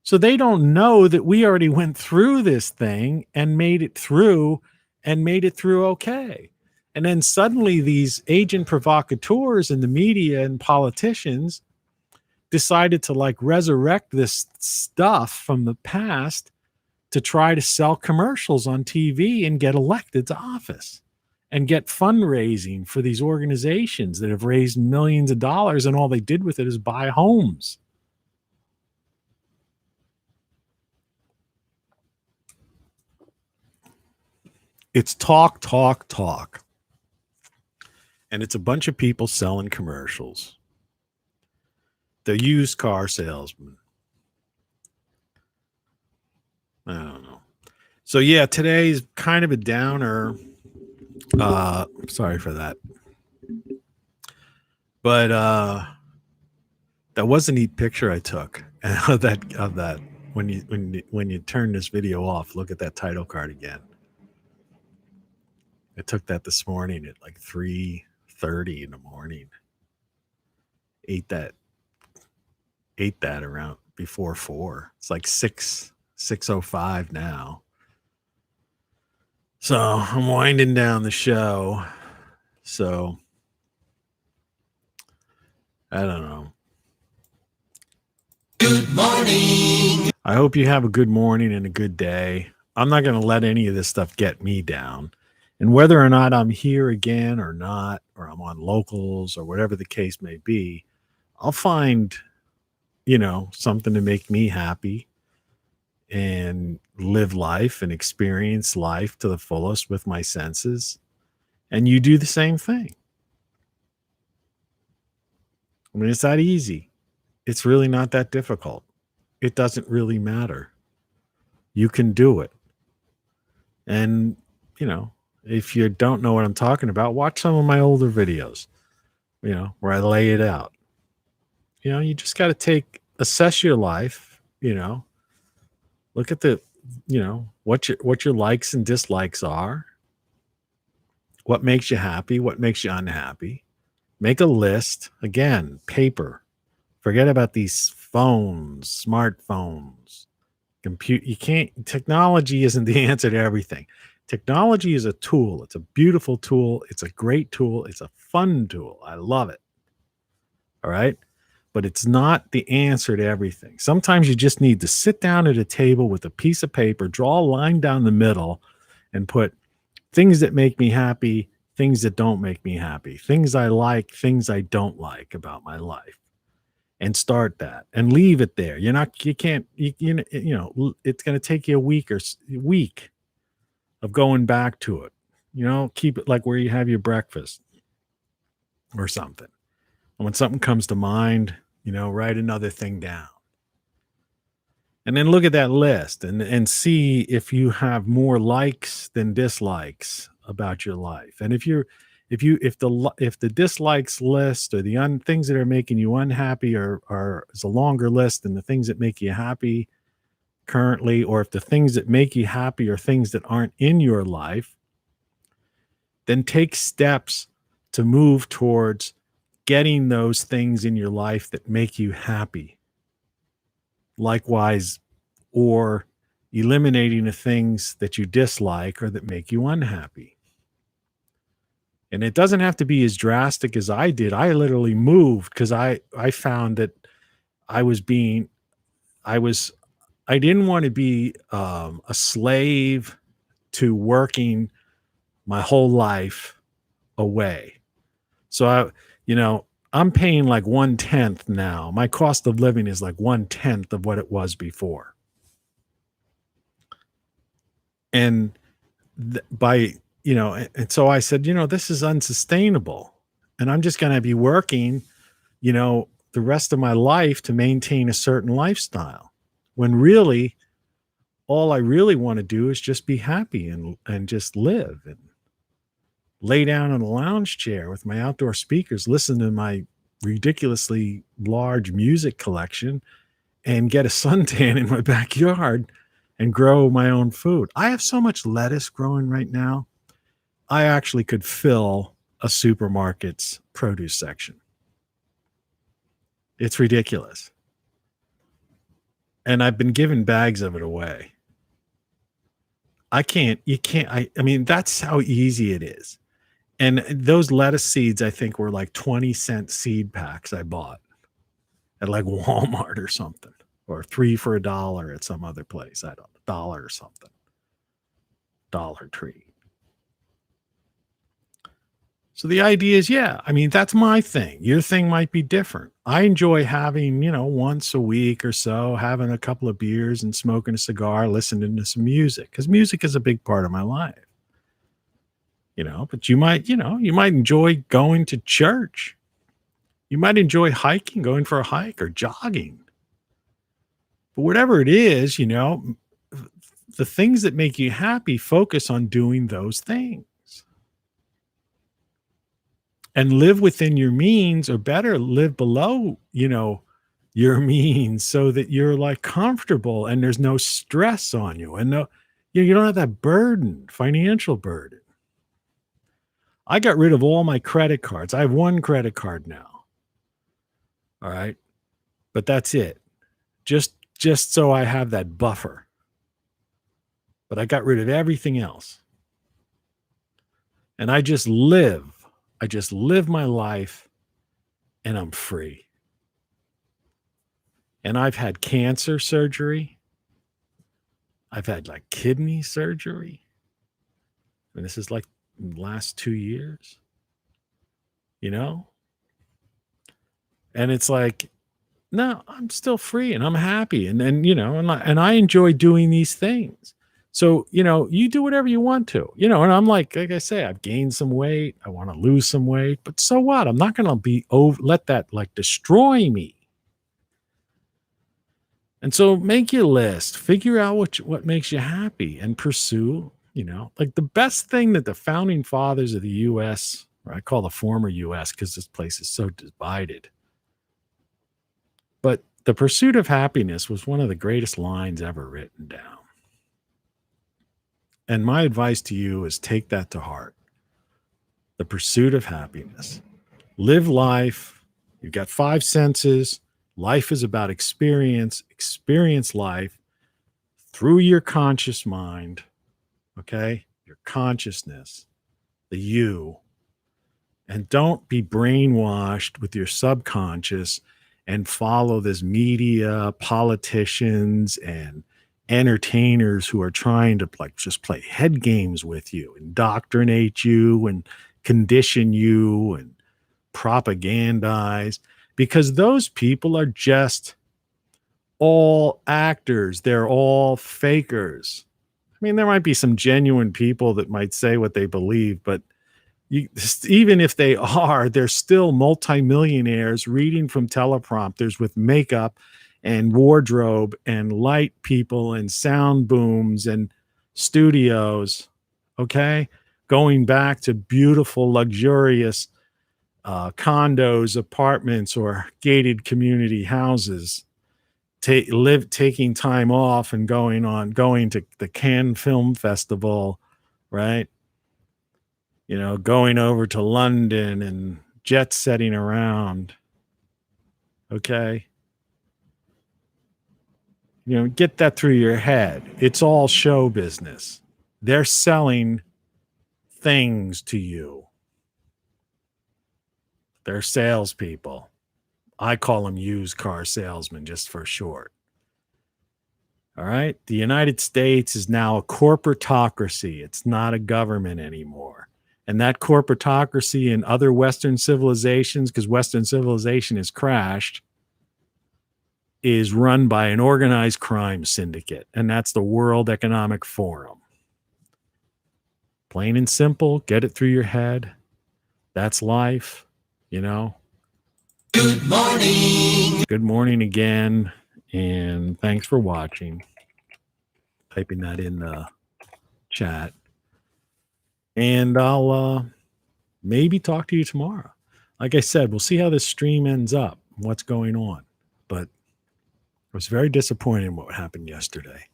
So they don't know that we already went through this thing and made it through okay. And then suddenly these agent provocateurs in the media and politicians decided to resurrect this stuff from the past to try to sell commercials on TV and get elected to office and get fundraising for these organizations that have raised millions of dollars, and all they did with it is buy homes. It's talk. And it's a bunch of people selling commercials. The used car salesman. I don't know. So yeah, today's kind of a downer. Sorry for that. But that was a neat picture I took of that. When you turn this video off, look at that title card again. I took that this morning at 3:30 in the morning. Ate that around before 4. It's 6:05 now. So I'm winding down the show. So I don't know. Good morning. I hope you have a good morning and a good day. I'm not going to let any of this stuff get me down. And whether or not I'm here again or not, or I'm on locals or whatever the case may be, I'll find, something to make me happy and live life and experience life to the fullest with my senses. And you do the same thing. I mean, it's that easy. It's really not that difficult. It doesn't really matter. You can do it. And, if you don't know what I'm talking about, watch some of my older videos, where I lay it out. You just got to assess your life, look at what your likes and dislikes are, what makes you happy, what makes you unhappy. Make a list. Again, paper. Forget about these phones, smartphones, technology isn't the answer to everything. Technology is a tool. It's a beautiful tool. It's a great tool. It's a fun tool. I love it. All right. But it's not the answer to everything. Sometimes you just need to sit down at a table with a piece of paper, draw a line down the middle, and put things that make me happy, things that don't make me happy, things I like, things I don't like about my life. And start that and leave it there. It's going to take you a week of going back to it. Keep it like where you have your breakfast or something. And when something comes to mind, write another thing down. And then look at that list and see if you have more likes than dislikes about your life. And if the dislikes list or the things that are making you unhappy is a longer list than the things that make you happy currently, or if the things that make you happy are things that aren't in your life, then take steps to move towards getting those things in your life that make you happy. Likewise, or eliminating the things that you dislike or that make you unhappy. And it doesn't have to be as drastic as I did. I literally moved because I found that I didn't want to be a slave to working my whole life away. So I'm paying 1/10 now. My cost of living is 1/10 of what it was before. And and so I said, this is unsustainable. And I'm just going to be working, the rest of my life to maintain a certain lifestyle, when really all I really want to do is just be happy and just live and lay down in a lounge chair with my outdoor speakers, listen to my ridiculously large music collection, and get a suntan in my backyard and grow my own food. I have so much lettuce growing right now. I actually could fill a supermarket's produce section. It's ridiculous. And I've been giving bags of it away. I mean, that's how easy it is. And those lettuce seeds, I think, were like 20-cent seed packs I bought at like Walmart or something, or 3 for $1 at some other place. I don't know, $1 or something. Dollar Tree. So the idea is, yeah, I mean, that's my thing. Your thing might be different. I enjoy having, once a week or so, having a couple of beers and smoking a cigar, listening to some music, because music is a big part of my life. But you might enjoy going to church. You might enjoy hiking, going for a hike or jogging. But whatever it is, the things that make you happy, focus on doing those things. And live within your means, or better, live below, your means, so that you're like comfortable and there's no stress on you, and you don't have that burden, financial burden. I got rid of all my credit cards. I have one credit card now. All right. But that's it. Just so I have that buffer. But I got rid of everything else. And I just live my life, and I'm free. And I've had cancer surgery. I've had like kidney surgery. And this is like the last 2 years, and it's like, no, I'm still free and I'm happy. And I enjoy doing these things. So, you do whatever you want to, and I'm like I say, I've gained some weight. I want to lose some weight, but so what? I'm not going to let that like destroy me. And so make your list, figure out what makes you happy, and pursue, like the best thing that the founding fathers of the U.S., or I call the former U.S. because this place is so divided. But the pursuit of happiness was one of the greatest lines ever written down. And my advice to you is take that to heart. The pursuit of happiness. Live life. You've got 5 senses. Life is about experience. Experience life through your conscious mind. Okay? Your consciousness. The you. And don't be brainwashed with your subconscious and follow this media, politicians, and entertainers who are trying to like just play head games with you, indoctrinate you and condition you and propagandize, because those people are just all actors. They're all fakers. I mean, there might be some genuine people that might say what they believe, but even if they are, they're still multimillionaires reading from teleprompters with makeup and wardrobe and light people and sound booms and studios, okay? Going back to beautiful, luxurious condos, apartments, or gated community houses, taking time off and going to the Cannes Film Festival, right? Going over to London and jet setting around, okay? Get that through your head. It's all show business. They're selling things to you. They're salespeople. I call them used car salesmen just for short. All right. The United States is now a corporatocracy. It's not a government anymore. And that corporatocracy in other Western civilizations, because Western civilization has crashed, is run by an organized crime syndicate, and that's the World Economic Forum. Plain and simple, get it through your head. That's life, Good morning again, and thanks for watching. Typing that in the chat. And I'll maybe talk to you tomorrow. Like I said, we'll see how this stream ends up, what's going on. But it was very disappointing what happened yesterday.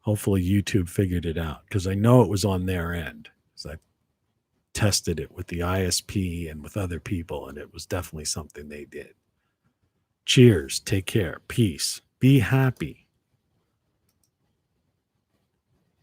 Hopefully YouTube figured it out, because I know it was on their end. Because I tested it with the ISP and with other people, and it was definitely something they did. Cheers. Take care. Peace. Be happy.